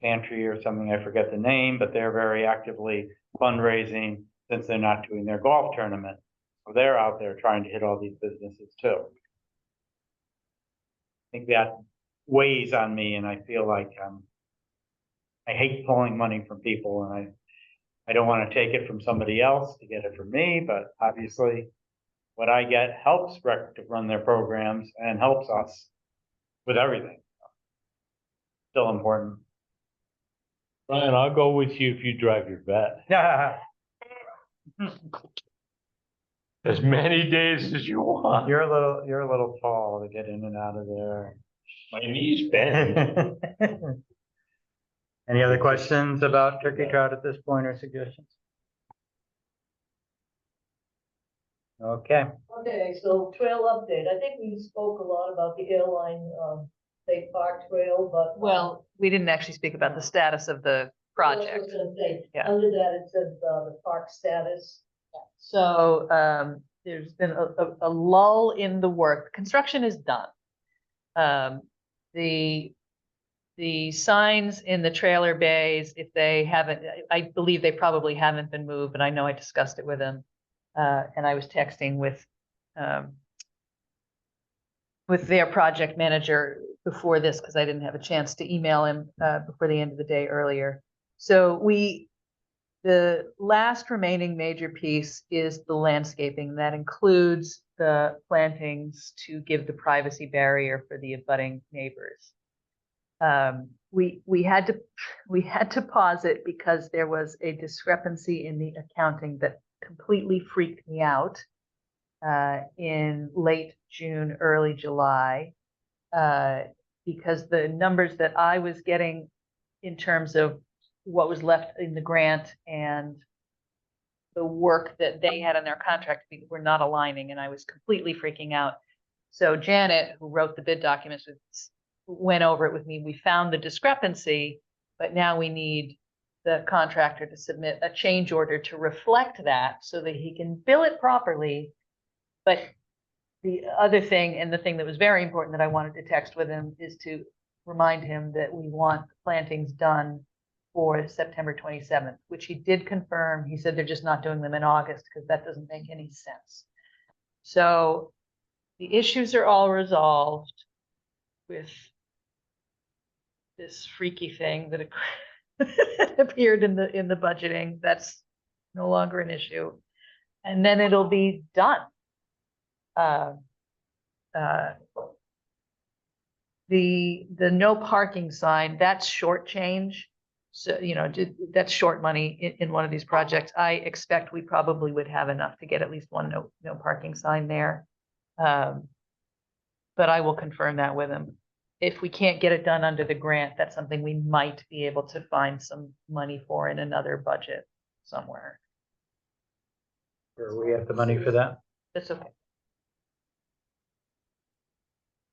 Pantry or something, I forget the name, but they're very actively fundraising since they're not doing their golf tournament. So they're out there trying to hit all these businesses too. I think that weighs on me and I feel like I hate pulling money from people and I don't want to take it from somebody else to get it from me, but obviously what I get helps rec to run their programs and helps us with everything. Still important. Brian, I'll go with you if you drive your vet. Yeah. As many days as you want. You're a little tall to get in and out of there. My knees bend. Any other questions about turkey trot at this point or suggestions? Okay, Okay, so trail update. I think we spoke a lot about the airline, State Park Trail, but. Well, we didn't actually speak about the status of the I project. was gonna say, Yeah. under that, it said, the park status. So, there's been a lull in the work. Construction is done. The signs in the trailer bays, if they haven't, I believe they probably haven't been moved, and I know I discussed it with them. And I was texting with their project manager before this, because I didn't have a chance to email him, before the end of the day earlier. So the last remaining major piece is the landscaping. That includes the plantings to give the privacy barrier for the abutting neighbors. We had to pause it because there was a discrepancy in the accounting that completely freaked me out in late June, early July, because the numbers that I was getting in terms of what was left in the grant and the work that they had in their contract were not aligning, and I was completely freaking out. So Janet, who wrote the bid documents, went over it with me. We found the discrepancy, but now we need the contractor to submit a change order to reflect that so that he can bill it properly. But the other thing, and the thing that was very important that I wanted to text with him, is to remind him that we want plantings done for September 27th, which he did confirm. He said they're just not doing them in August because that doesn't make any sense. So the issues are all resolved with this freaky thing that appeared in the budgeting. That's no longer an issue. And then it'll be done. The no parking sign, that's short change. So, that's short money in one of these projects. I expect we probably would have enough to get at least one no parking sign there. But I will confirm that with him. If we can't get it done under the grant, that's something we might be able to find some money for in another budget somewhere. sure, we have the money for that. That's okay.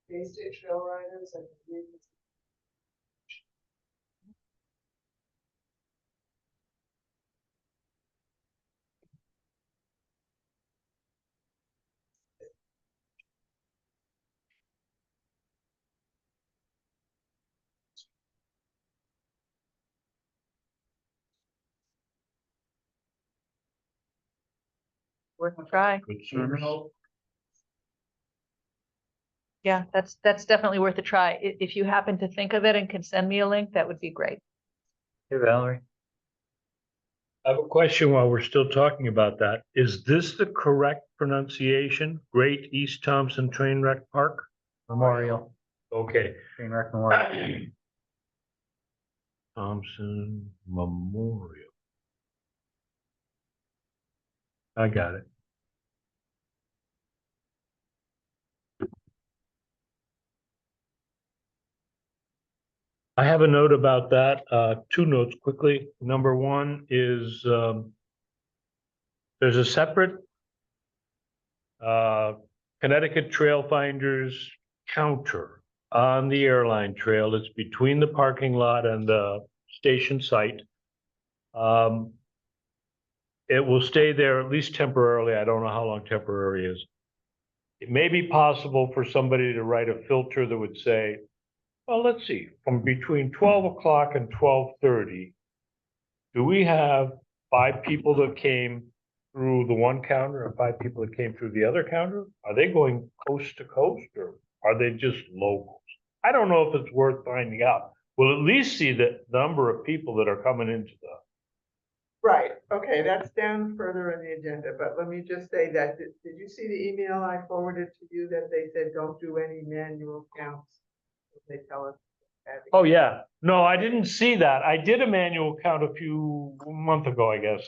Bay State Trail Riders, I believe. Worth a try. Good service. Yeah, that's definitely worth a try. If you happen to think of it and can send me a link, that would be great. Hey, Valerie. I have a question while we're still talking about that. Is this the correct pronunciation? Great East Thompson Train Wreck Park? Memorial, Okay. Train Wreck Memorial. Thompson Memorial. I got it. I have a note about that, two notes quickly. Number one is, there's a separate Connecticut Trail Finders counter on the airline trail. It's between the parking lot and the station site. It will stay there at least temporarily. I don't know how long temporary is. It may be possible for somebody to write a filter that would say, well, let's see, from between 12 o'clock and 12:30, do we have 5 people that came through the one counter and 5 people that came through the other counter? Are they going coast to coast or are they just locals? I don't know if it's worth finding out. We'll at least see the number of people that are coming into Right, okay, that's down further in the agenda, but let me just say that, did you see the email I forwarded to you that they said, don't do any manual counts? They tell us. Oh, yeah. No, I didn't see that. I did a manual count a few month ago, I guess.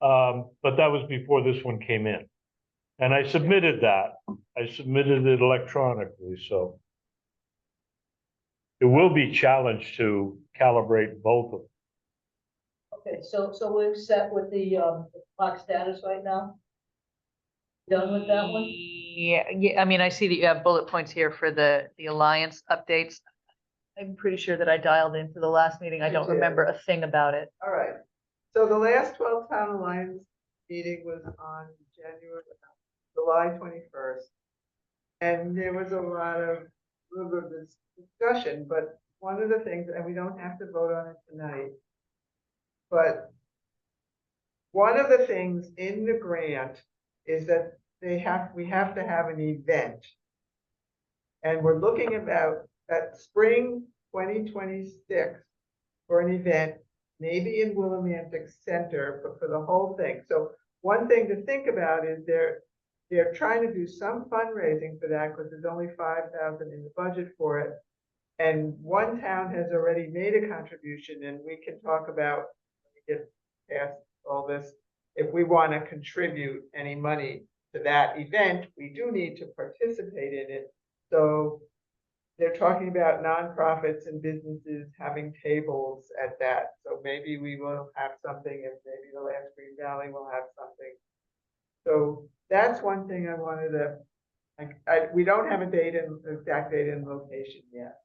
But that was before this one came in. And I submitted that. I submitted it electronically, so. It will be challenged to calibrate both of them. Okay, so we're set with the clock status right now? Done with that one? Yeah, I mean, I see that you have bullet points here for the Alliance updates. I'm pretty sure that I dialed into the last meeting. I You don't did. remember a thing about it. All right, so the last 12 Town Alliance meeting was on July 21st. And there was a lot of this discussion, but one of the things, and we don't have to vote on it tonight, but one of the things in the grant is that we have to have an event. And we're looking about at spring 2026 for an event, maybe in Willimantic Center, but for the whole thing. So one thing to think about is they're trying to do some fundraising for that because there's only 5,000 in the budget for it. And one town has already made a contribution, and we can talk about, when we get past all this, if we want to contribute any money to that event, we do need to participate in it. So they're talking about nonprofits and businesses having tables at that. So maybe we will have something, and maybe the Last Green Valley will have something. So that's one thing I wanted to, we don't have a date and exact date and location yet.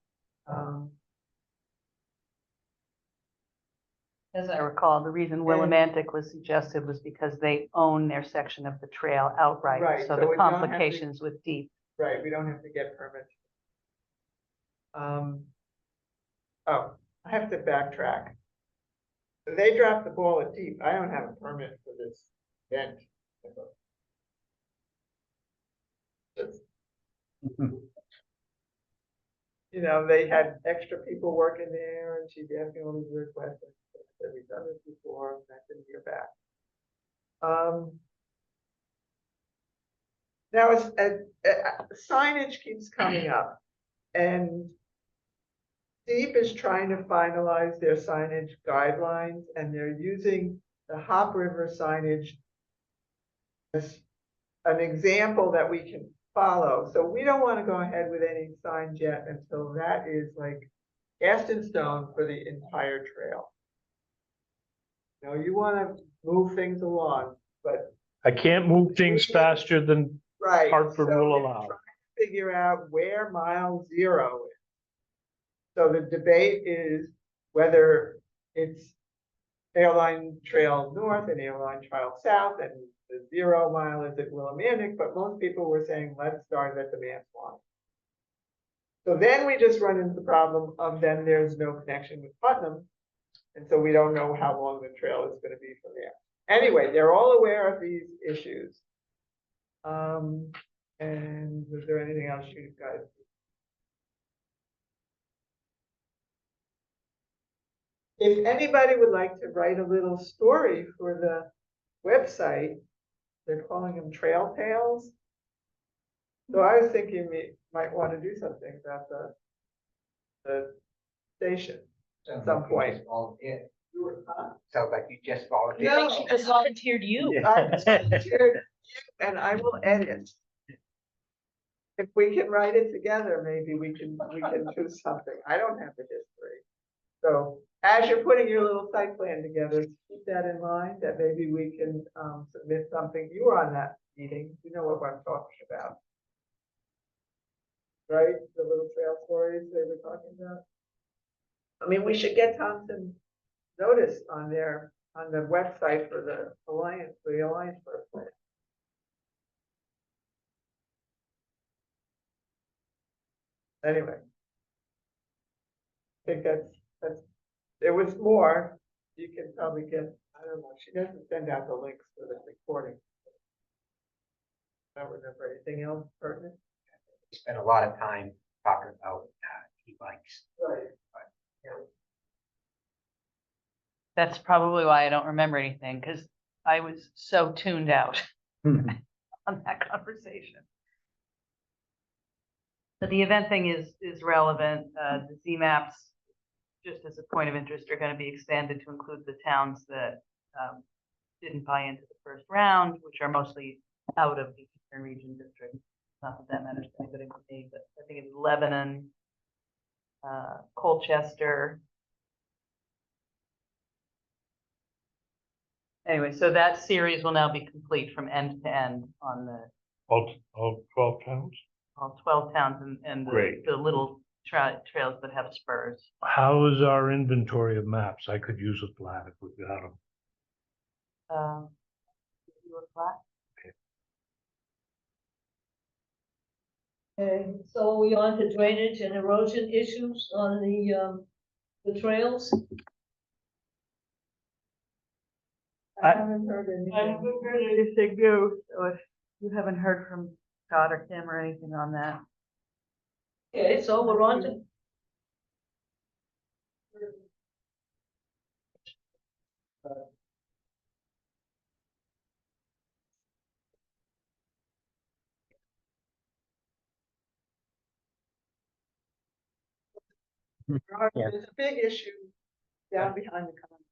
As I recall, the reason Willimantic was suggested was because they own their section of the trail outright. Right, So so the we don't have to- complications with deep. Right, we don't have to get permits. Oh, I have to backtrack. They dropped the ball at deep. I don't have a permit for this event. You know, they had extra people working there, and she's asking all these weird questions. Said, we've done this before, and I didn't hear back. Now, signage keeps coming up, and Deep is trying to finalize their signage guidelines, and they're using the Hop River signage as an example that we can follow. So we don't want to go ahead with any signs yet until that is like cast in stone for the entire trail. You know, you want to move things along, but I can't move things faster than right. Hartford so will we're allow. trying to figure out where mile 0 is. So the debate is whether it's Airline Trail North and Airline Trail South, and the 0 mile is at Willimantic, but most people were saying, let's start at the Manasquan. So then we just run into the problem of then there's no connection with Putnam, and so we don't know how long the trail is going to be from there. Anyway, they're all aware of these issues. And was there anything else you guys? If anybody would like to write a little story for the website, they're calling them Trail Tales. So I was thinking we might want to do something about the station at some point. Sounds like you just volunteered. No. She just volunteered you. I volunteered you, and I will edit. If we can write it together, maybe we can do something. I don't have the history. So as you're putting your little site plan together, keep that in mind, that maybe we can submit something. You were on that meeting, you know what I'm talking about. Right, the little trail stories they were talking about. I mean, we should get Thompson notice on the website for the Alliance first place. Anyway. I think that's, there was more, you can probably get, I don't know, she doesn't send out the links for the recording. I don't remember anything else pertinent. We spent a lot of time talking about e-bikes. Right. That's probably why I don't remember anything, because I was so tuned out on that conversation. But the event thing is relevant. The Z maps, just as a point of interest, are going to be expanded to include the towns that didn't buy into the first round, which are mostly out of the Eastern Region District. Not that that matters to anybody but me, but I think it's Lebanon, Colchester. Anyway, so that series will now be complete from end to end on the All 12 towns? all 12 towns and Great. the little trails that have spurs. How is our inventory of maps? I could use a flat if we got them. You were flat? Okay, so are we on to drainage and erosion issues on the trails? I haven't heard I anything. haven't heard anything new, so if you haven't heard from Scott or Kim or anything on that. Okay, so we're on to. Yeah. There's a big issue down behind the complex.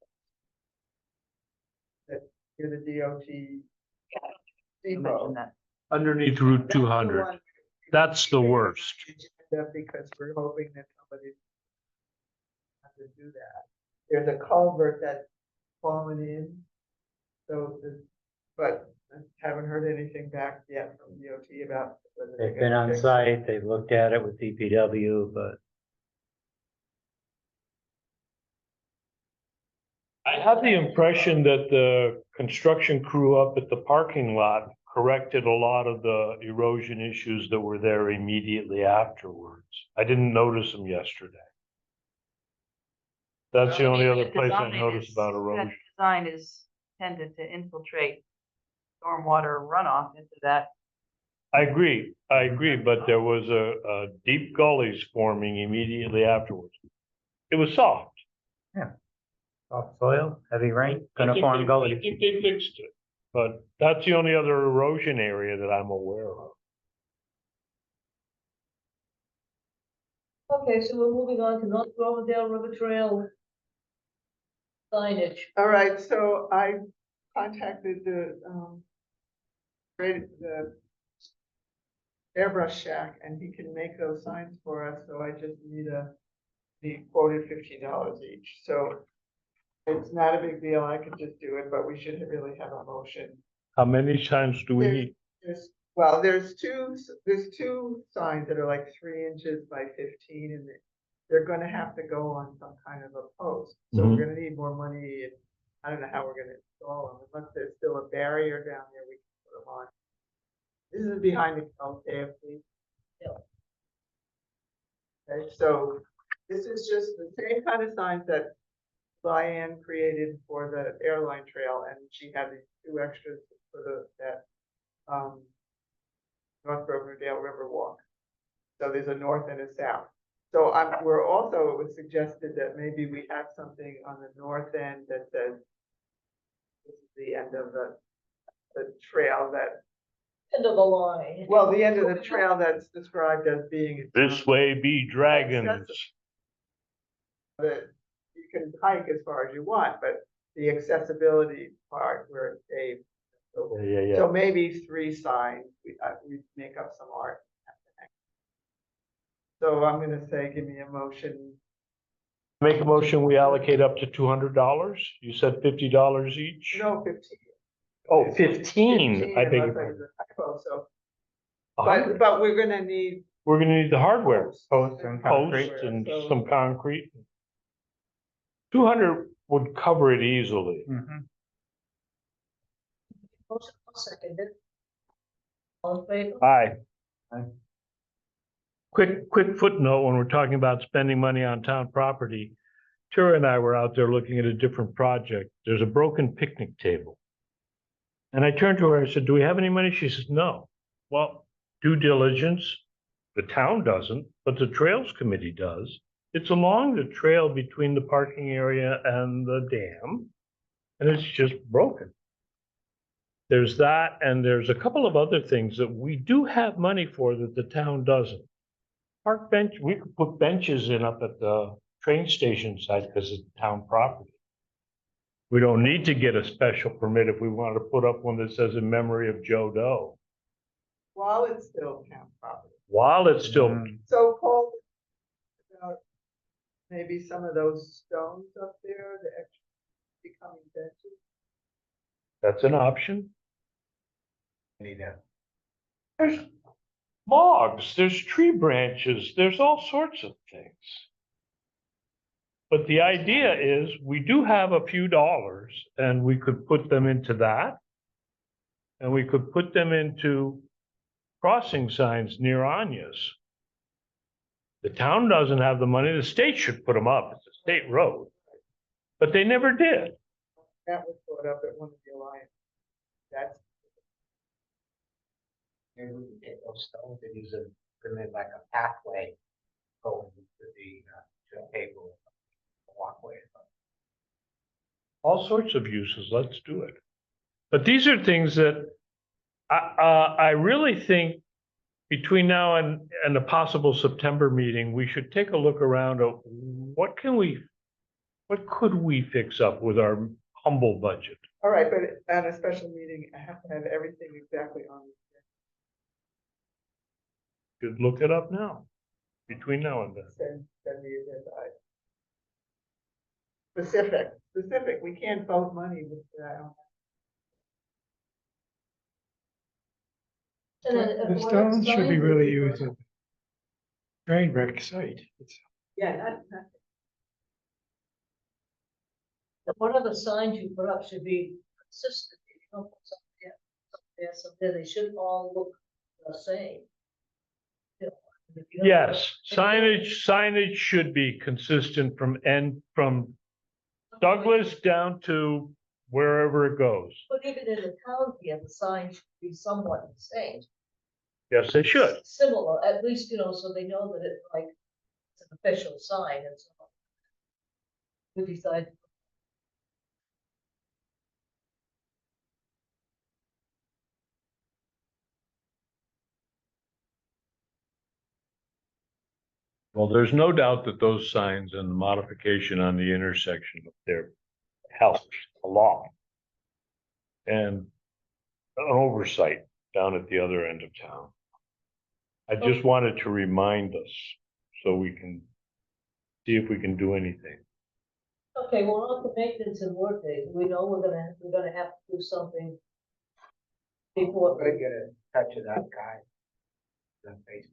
That near the DOT You depot. mentioned that. Underneath Route That's the 200. one That's the worst. because we're hoping that somebody has to do that. There's a culvert that's fallen in. So, but I haven't heard anything back yet from DOT about whether they're They've been gonna on fix it. site, they've looked at it with DPW, but I have the impression that the construction crew up at the parking lot corrected a lot of the erosion issues that were there immediately afterwards. I didn't notice them yesterday. That's the Well, I only mean, other the place I design noticed is- about that erosion. Design is tended to infiltrate stormwater runoff into that. I agree, but there was a deep gullies forming immediately afterwards. It was soft. soft soil, heavy rain, I gonna think form they- I gullies. think they fixed it, but that's the only other erosion area that I'm aware of. Okay, so we're moving on to North Grovendale River Trail signage. All right, so I contacted the airbrush shack and he can make those signs for us, so I just need be quoted $15 each, so it's not a big deal, I could just do it, but we should really have a motion. How many times do we There's- need? There's two signs that are like 3 inches by 15 and they're gonna have to go on some kind of a post. So Mhm. we're gonna need more money and I don't know how we're gonna install them, unless there's still a barrier down there, we can put them on. This is behind the KFC. Yeah. Okay, so this is just the same kind of signs that Diane created for the airline trail and she had these 2 extras for North Grovendale River Walk. So there's a north and a south. So we're also, it was suggested that maybe we have something on the north end that says this is the end of the trail that, End of the line. well, the end of the trail that's described as being. This way be dragons. That you can hike as far as you want, but the accessibility part where it's paved. So Yeah. So maybe 3 signs, we make up some art. So I'm gonna say, give me a motion. Make a motion, we allocate up to $200. You said $50 each? No, 15. Oh, 15. I beg your Unless I pardon. was a typo, so, 100. but we're gonna need. We're gonna need the hardware, Posts and concrete. posts and So- some concrete. 200 would cover it easily. Mhm. Motion, I'll second it. All in favor? Aye. Aye. Quick footnote, when we're talking about spending money on town property, Tura and I were out there looking at a different project. There's a broken picnic table. And I turned to her and said, do we have any money? She says, no. Well, due diligence, the town doesn't, but the Trails Committee does. It's along the trail between the parking area and the dam, and it's just broken. There's that, and there's a couple of other things that we do have money for that the town doesn't. Park bench, we could put benches in up at the train station site because it's town property. We don't need to get a special permit if we want to put up one that says in memory of Joe Doe, While it's still town property. while it's still, So Paul, about maybe some of those stones up there, the extra becoming benches. that's an option. Need a, There's logs, there's tree branches, there's all sorts of things. But the idea is, we do have a few dollars, and we could put them into that. And we could put them into crossing signs near Anya's. The town doesn't have the money, the state should put them up, it's a state road. But they never did. That was brought up at one of the alliance. That's, maybe we can take those stones and use them, put them in like a pathway going to the table, walkway. All sorts of uses, let's do it. But these are things that I really think between now and a possible September meeting, we should take a look around at what could we fix up with our humble budget? all right, but at a special meeting, I have to have everything exactly on. Could look it up now, between now and then. Send the agenda item. Specific, we can't vote money with that. And then if The we're stones should be signing- really used at the train wreck site. It's, Yeah, that, One of the signs you put up should be consistent. You don't put something they should all look the same. You know, if you don't- Yes, signage should be consistent from Douglas down to wherever it goes. But even in the county, the sign should be somewhat the same. Yes, they should. Similar, at least, so they know that it's like, it's an official sign and so on. We decide. Well, there's no doubt that those signs and the modification on the intersection up there helped a lot. And an oversight down at the other end of town. I just wanted to remind us so we can see if we can do anything. Okay, well, on to maintenance and work days, we know we're gonna have to do something. Before, We're gonna get in touch with that guy. On Facebook.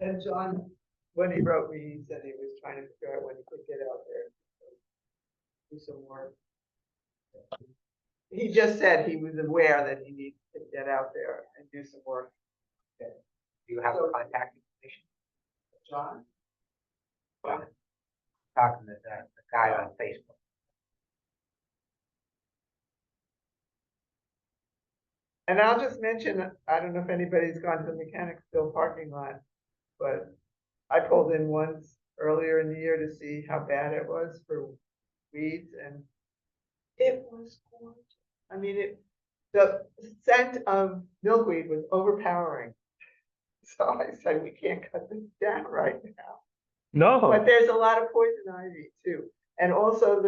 and John, when he wrote me, he said he was trying to figure out when he could get out there. Do some work. He just said he was aware that he needs to get out there and do some work. Do you have a contact information? John? Talking to the guy on Facebook. And I'll just mention, I don't know if anybody's gone to the Mechanicsville parking lot, but I pulled in once earlier in the year to see how bad it was for weeds, and it was gorgeous. I mean, the scent of milkweed was overpowering. So I said, we can't cut this down right now. No, But there's a lot of poison ivy too, and also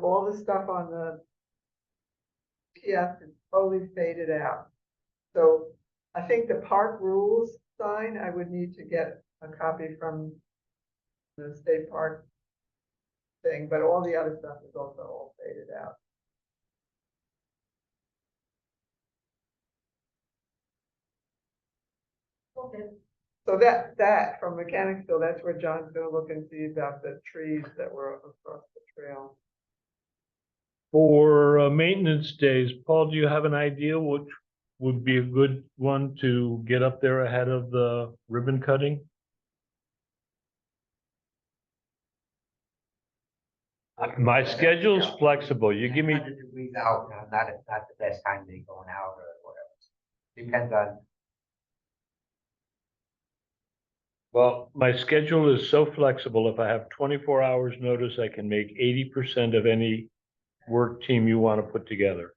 all the stuff on the kiosk is totally faded out. So I think the park rules sign, I would need to get a copy from the state park thing, but all the other stuff is also all faded out. okay, So that from Mechanicsville, that's where John's gonna look and see about the trees that were across the trail. for maintenance days, Paul, do you have an idea which would be a good one to get up there ahead of the ribbon cutting? My schedule's flexible. You give me, 100 degrees out, not the best time to be going out or whatever. Depends on. Well, my schedule is so flexible. If I have 24 hours notice, I can make 80% of any work team you want to put together.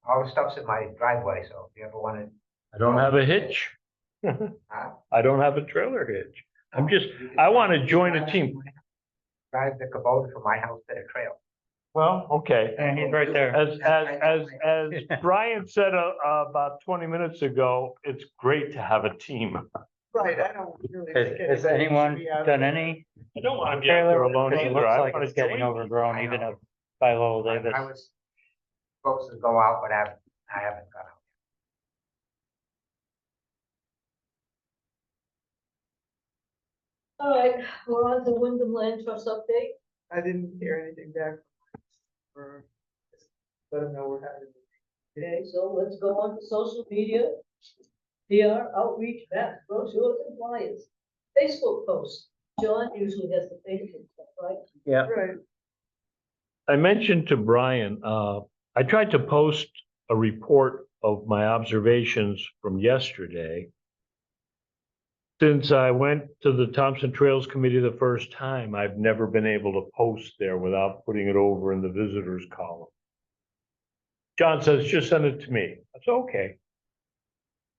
All the stuff's in my driveway, so if you ever wanna. I don't have a hitch. I don't have a trailer hitch. I want to join a team. Drive the Kubota from my house to the trail. Well, okay. And he's right there. As Brian said, about 20 minutes ago, it's great to have a team. Right, I don't really Has, think has anybody should anyone be out done there. any I don't want to be out there trailer? alone Because it either. looks I like want it's to getting join. overgrown I even know. up by Lowell I Davis. was supposed to go out, but I haven't gone out. All right, we're on to Wyndham Land Trust update. I didn't hear anything back for, let them know we're having. Okay, so let's go on to social media. PR, outreach, maps, brochures, and flyers. Facebook posts. John usually has the Facebook stuff, right? Yeah. Right, I mentioned to Brian, I tried to post a report of my observations from yesterday. Since I went to the Thompson Trails Committee the first time, I've never been able to post there without putting it over in the visitors column. John says, just send it to me. That's okay.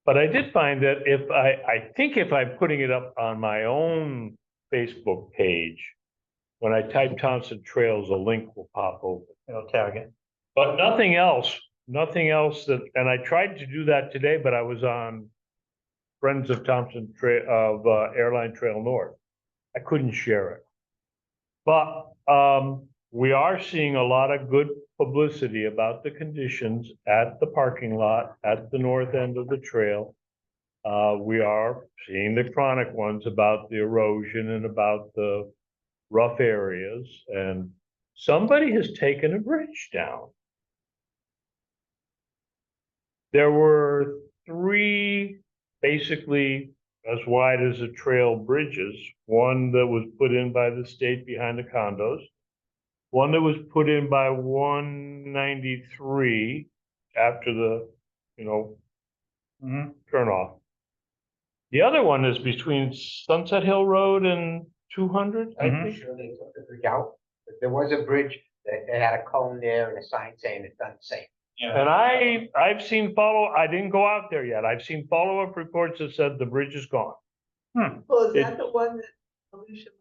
But I did find that I think if I'm putting it up on my own Facebook page, when I type Thompson Trails, a link will pop open. It'll tag it. But nothing else that, and I tried to do that today, but I was on Friends of Thompson Trail of Airline Trail North. I couldn't share it. But we are seeing a lot of good publicity about the conditions at the parking lot at the north end of the trail. We are seeing the chronic ones about the erosion and about the rough areas, and somebody has taken a bridge down. There were 3 basically as wide as a trail bridges, one that was put in by the state behind the condos, one that was put in by 193 after the, turnoff. The other one is between Sunset Hill Road and 200, I Mhm. think. Sure they took the bridge out, but there was a bridge that had a cone there and a sign saying it's unsafe. And I've seen I didn't go out there yet. I've seen follow-up reports that said the bridge is gone. well, is that the one that Alicia?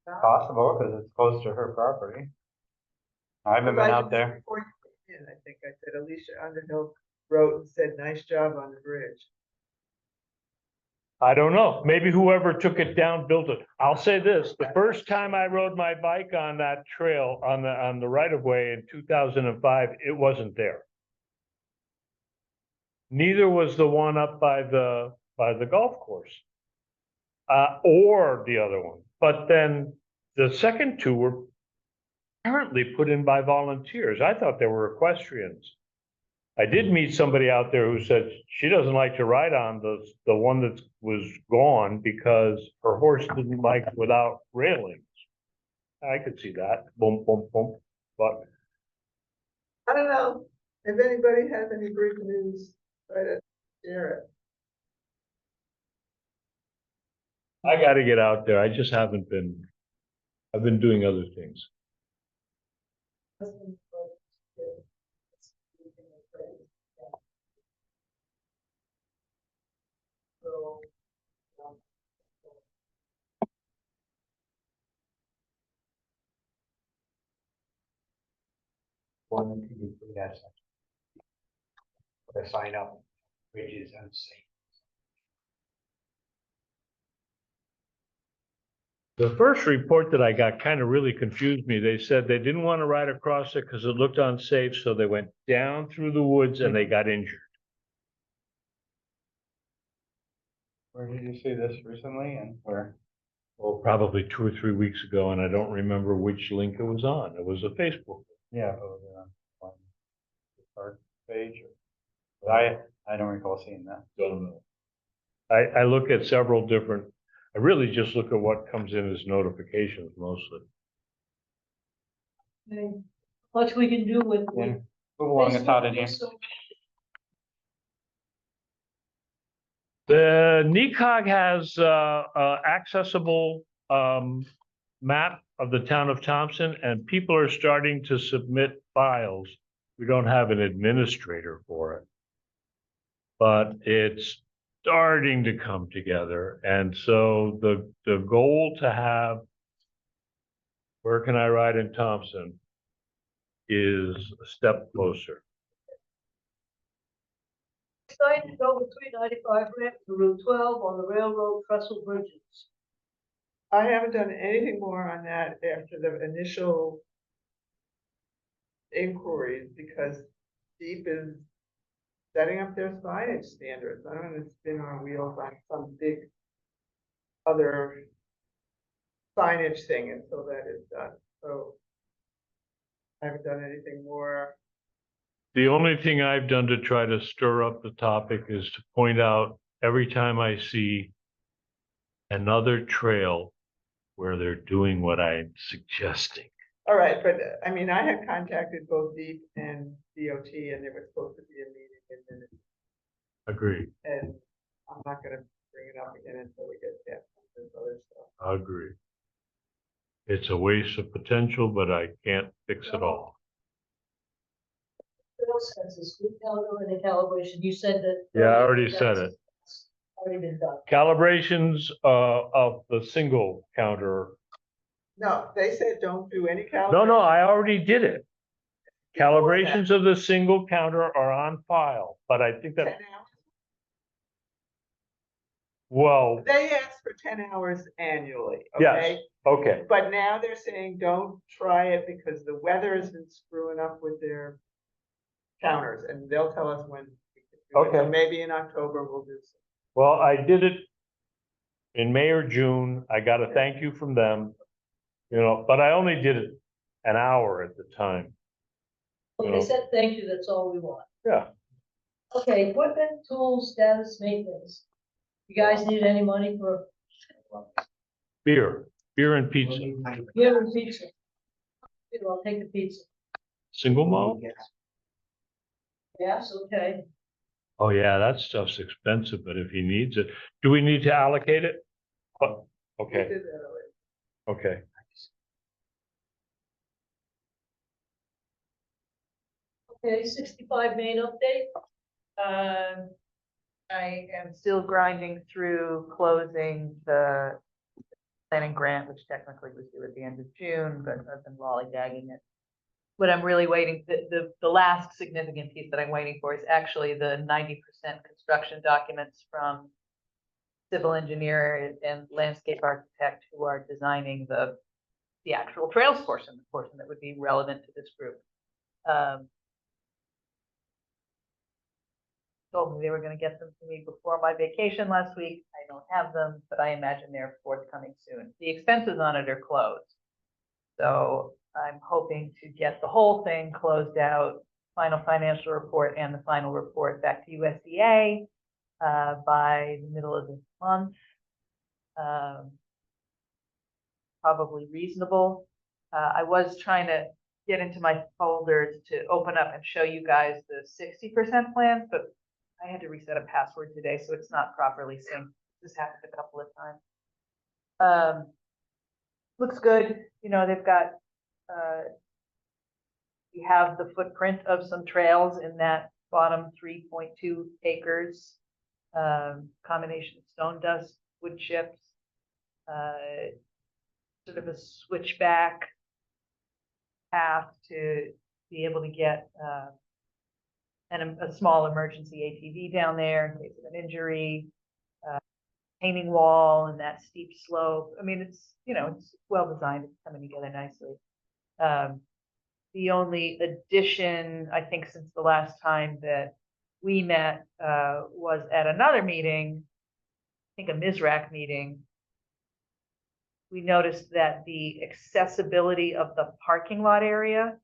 Possible, because it's close to her property. I haven't been out there. Before you came in, I think I said Alicia Underhill wrote and said, nice job on the bridge. I don't know. Maybe whoever took it down built it. I'll say this, the first time I rode my bike on that trail on the right of way in 2005, it wasn't there. Neither was the one up by the golf course. Or the other one. But then the second 2 were apparently put in by volunteers. I thought they were equestrians. I did meet somebody out there who said she doesn't like to ride on the one that was gone because her horse didn't like without railings. I could see that, boom, boom, boom, but I don't know, if anybody has any bridge news, try to share it. I gotta get out there. I just haven't been, I've been doing other things. One, two, three, that's. Put a sign up, bridge is unsafe. The first report that I got kind of really confused me. They said they didn't want to ride across it because it looked unsafe, so they went down through the woods and they got injured. Where did you see this recently and where? Well, probably 2 or 3 weeks ago, and I don't remember which link it was on. It was a Facebook. Yeah, but was it on the park page? I don't recall seeing that. Don't know. I look at several different, I really just look at what comes in as notifications mostly. Okay. Much we can do with. Yeah. Move along, it's hot in here. Facebook, so The NECOG has accessible map of the town of Thompson, and people are starting to submit files. We don't have an administrator for it. But it's starting to come together. And so the goal to have where can I ride in Thompson is a step closer. Decided to go with 395 ramp to Route 12 on the railroad trestle bridges. I haven't done anything more on that after the initial inquiries, because Deep is setting up their signage standards. I don't know, it's been on wheels on some big other signage thing until that is done, so I haven't done anything more. The only thing I've done to try to stir up the topic is to point out every time I see another trail where they're doing what I'm suggesting. All right, but I mean, I had contacted both Deep and DOT, and there was supposed to be a meeting in minutes, Agree, and I'm not gonna bring it up again until we get past this other stuff. agree. It's a waste of potential, but I can't fix it all. Trail census, we calendar and the calibration, you said that. Yeah, I already said it. Already been done. Calibrations of the single counter. No, they said don't do any calibration. No, I already did it. Calibrations of the single counter are on file, but I think 10 that, hours. well, They asked for 10 hours annually, yes, okay? okay, But now they're saying don't try it because the weather has been screwing up with their counters, and they'll tell us when. We can do it. So Okay. maybe in October we'll do some. well, I did it in May or June. I got a thank you from them. You know, but I only did it an hour at the time. Okay, said thank you, that's all we want. Yeah, Okay, equipment, tools, status, maintenance. You guys need any money for beer and pizza, beer and pizza? Here, I'll take the pizza. single malt. Yes, okay. Oh, yeah, that stuff's expensive, but if he needs it, do we need to allocate it? Oh, We okay, did that already. okay. Okay, 65 main update. I am still grinding through closing the planning grant, which technically was due at the end of June, but I've been lollygagging it. What I'm really waiting, the last significant piece that I'm waiting for is actually the 90% construction documents from civil engineer and landscape architect who are designing the actual trails portion, the portion that would be relevant to this group. Told me they were gonna get them to me before my vacation last week. I don't have them, but I imagine they're forthcoming soon. The expenses on it are closed. So I'm hoping to get the whole thing closed out, final financial report and the final report back to USDA by the middle of this month. Probably reasonable. I was trying to get into my folders to open up and show you guys the 60% plans, but I had to reset a password today, so it's not properly synced. This happened a couple of times. Looks good. You know, they've got, we have the footprint of some trails in that bottom 3.2 acres. Combination of stone dust, wood chips, sort of a switchback path to be able to get, and a small emergency ATV down there in case of an injury, painting wall and that steep slope. I mean, it's, you know, it's well designed, it's coming together nicely. The only addition, I think, since the last time that we met, was at another meeting, I think a MISRAC meeting. We noticed that the accessibility of the parking lot area.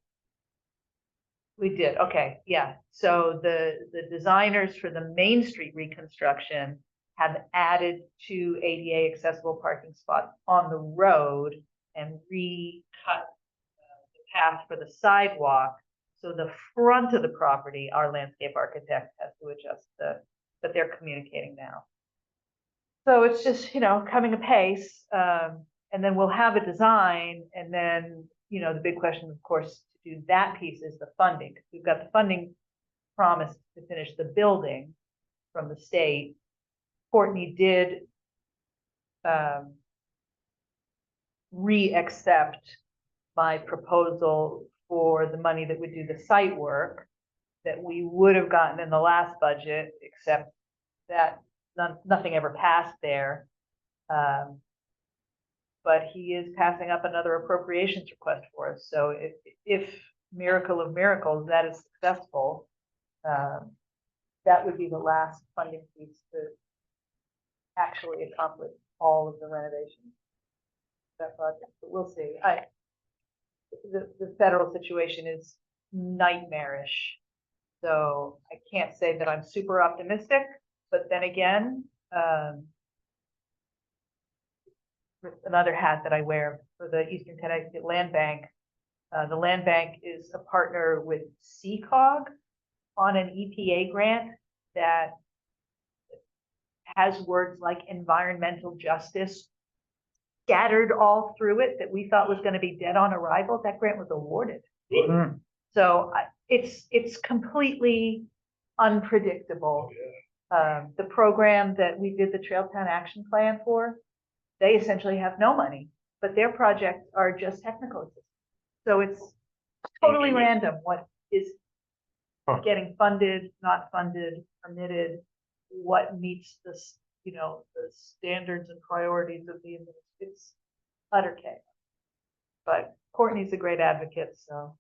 We did, okay, yeah. So the designers for the Main Street reconstruction have added 2 ADA accessible parking spots on the road and recut the path for the sidewalk. So the front of the property, our landscape architect has to adjust but they're communicating now. So it's just, coming apace, and then we'll have a design, and then, the big question, of course, to do that piece is the funding. We've got the funding promised to finish the building from the state. Courtney did re-accept my proposal for the money that would do the site work that we would have gotten in the last budget, except that nothing ever passed there. But he is passing up another appropriations request for us. So if miracle of miracles, that is successful, that would be the last funding piece to actually accomplish all of the renovations of that project. But we'll see. The federal situation is nightmarish. So I can't say that I'm super optimistic, but then again, another hat that I wear for the Eastern Connecticut Land Bank. The Land Bank is a partner with CCOG on an EPA grant that has words like environmental justice scattered all through it that we thought was going to be dead on arrival. That grant was awarded. Good. So it's completely unpredictable. The program that we did the Trail Town Action Plan for, they essentially have no money, but their projects are just technical assistance. So it's totally random what is getting funded, not funded, permitted, what meets the standards and priorities of the administration. It's utter chaos. But Courtney's a great advocate, so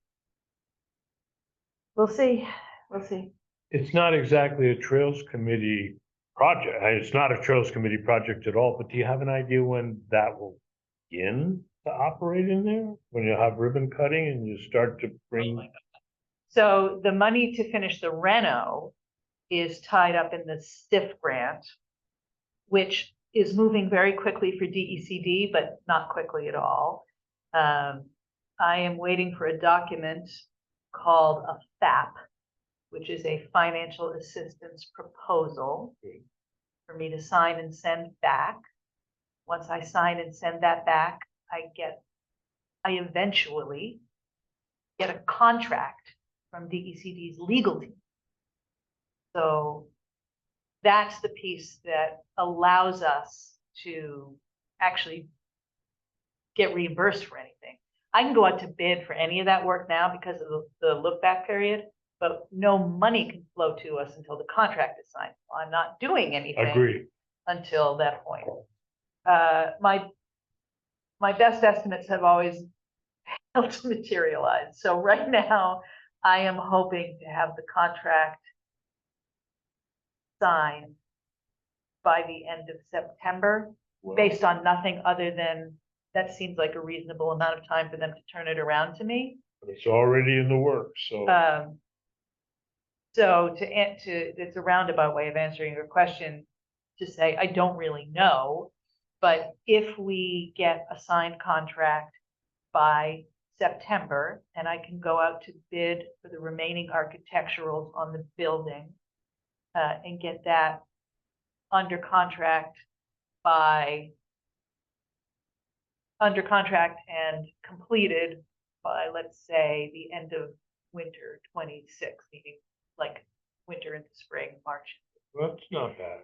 we'll see. We'll see. It's not exactly a Trails Committee project. It's not a Trails Committee project at all, but do you have an idea when that will begin to operate in there? When you have ribbon cutting and you start to bring? So the money to finish the reno is tied up in the STIF grant, which is moving very quickly for DECD, but not quickly at all. I am waiting for a document called a FAP, which is a financial assistance proposal for me to sign and send back. Once I sign and send that back, I eventually get a contract from DECD's legal team. So that's the piece that allows us to actually get reimbursed for anything. I can go out to bid for any of that work now because of the look back period, but no money can flow to us until the contract is signed. Well, I'm not doing anything Agree. until that point. My best estimates have always failed to materialize. So right now, I am hoping to have the contract signed by the end of September, based on nothing other than that seems like a reasonable amount of time for them to turn it around to me. But it's already in the works, so. So it's a roundabout way of answering your question to say, I don't really know, but if we get a signed contract by September, and I can go out to bid for the remaining architecturals on the building, and get that under contract and completed by, let's say, the end of winter 26, meaning like winter into spring, March. That's not bad.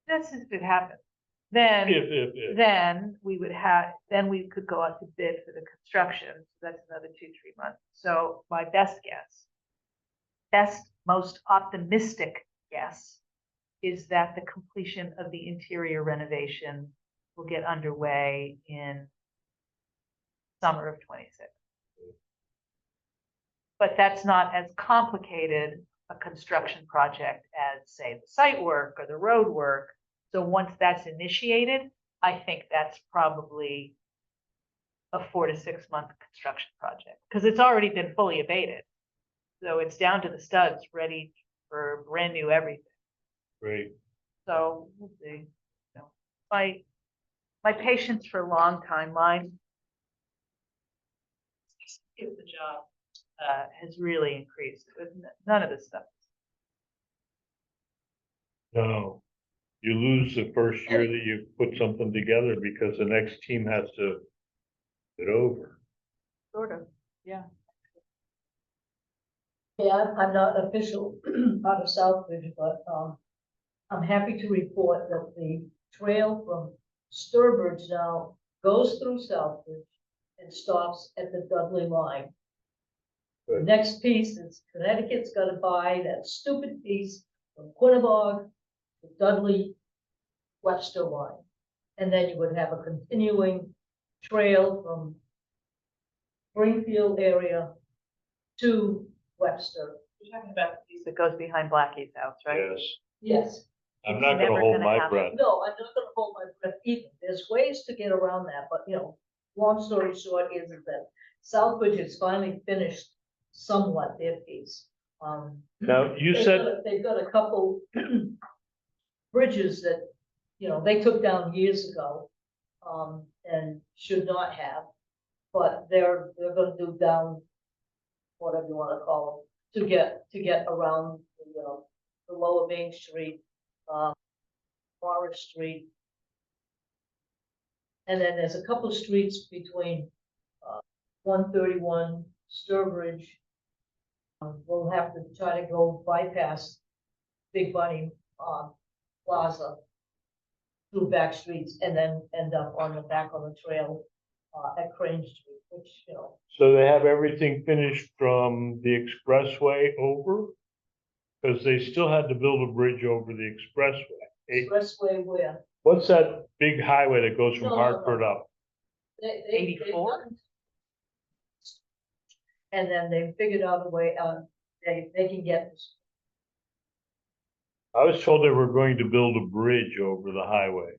That's if it happens. Then, If. then we could go out to bid for the construction. So that's another 2-3 months. So my most optimistic guess is that the completion of the interior renovation will get underway in summer of 26. But that's not as complicated a construction project as, say, the site work or the road work. So once that's initiated, I think that's probably a 4 to 6 month construction project because it's already been fully abated. So it's down to the studs, ready for brand new everything. Great. So we'll see. My patience for long timelines get the job has really increased with none of this stuff. No. You lose the first year that you put something together because the next team has to get over. Sort of, yeah. Yeah, I'm not official out of Southbridge, but, I'm happy to report that the trail from Sturbridge now goes through Southbridge and stops at the Dudley line. The Good. next piece is Connecticut's gotta buy that stupid piece from Quinnebog to Dudley Webster line. And then you would have a continuing trail from Springfield area to Webster. You're talking about the piece that goes behind Blackie's house, right? Yes, Yes. I'm It's not gonna never hold gonna my happen. breath. No, I'm not gonna hold my breath either. There's ways to get around that, but long story short is that Southbridge has finally finished somewhat their piece. Now, you said, They've got a couple bridges that, they took down years ago, and should not have. But they're gonna do down, whatever you wanna call them, to get around the lower Main Street, Forest Street. And then there's a couple of streets between, 131 Sturbridge. We'll have to try to go bypass Big Bunny, Plaza through back streets and then end up on the back on the trail, at Crane Street, which, so they have everything finished from the expressway over? Because they still had to build a bridge over the expressway. expressway where What's that big highway that goes from No, no, no. Hartford up? they've 84? done- And then they figured out a way, they can get, I was told they were going to build a bridge over the highway.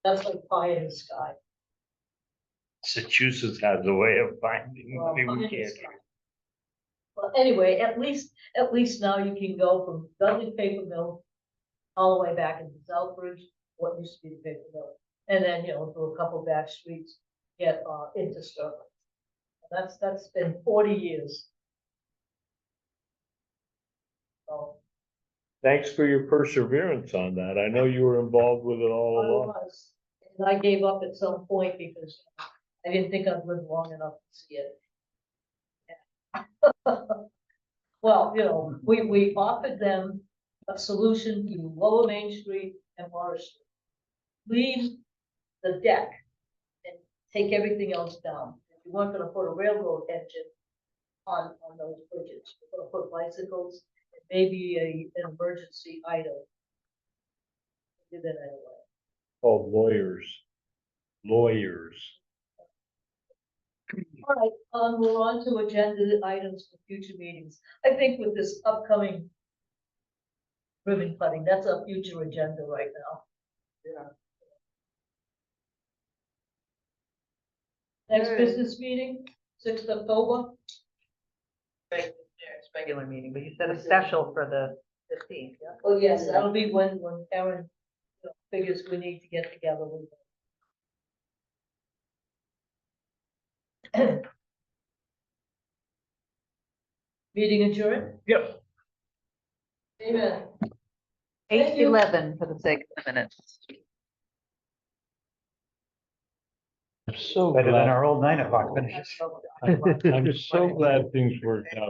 that's like pie in the sky. Massachusetts has a way of finding Well, money pie we in the can't. sky. Well, anyway, at least now you can go from Dudley Paper Mill all the way back into Southbridge, what used to be the paper mill, and then, through a couple back streets, get, into Sterling. That's been 40 years. So, Thanks for your perseverance on that. I know you were involved with it all I along. was, and I gave up at some point because I didn't think I'd live long enough to see it. Well, we offered them a solution to Lower Main Street and Water Street. Leave the deck and take everything else down. If you weren't gonna put a railroad engine on those bridges, you're gonna put bicycles and maybe an emergency item. Did that anyway. Called lawyers. Lawyers. All right, we're on to agenda items for future meetings. I think with this upcoming ribbon cutting, that's a future agenda right now. Yeah. Next Alright. business meeting, 6th October. It's regular meeting, but you said a special for the 15th, yeah? Oh, yes, that'll be when Aaron figures we need to get together with. Meeting adjourned? Yep. Amen. Thank you. 8:11 for the sake of the minutes. I'm so Better than glad, our old 9 o'clock finishes. I'm so glad things worked out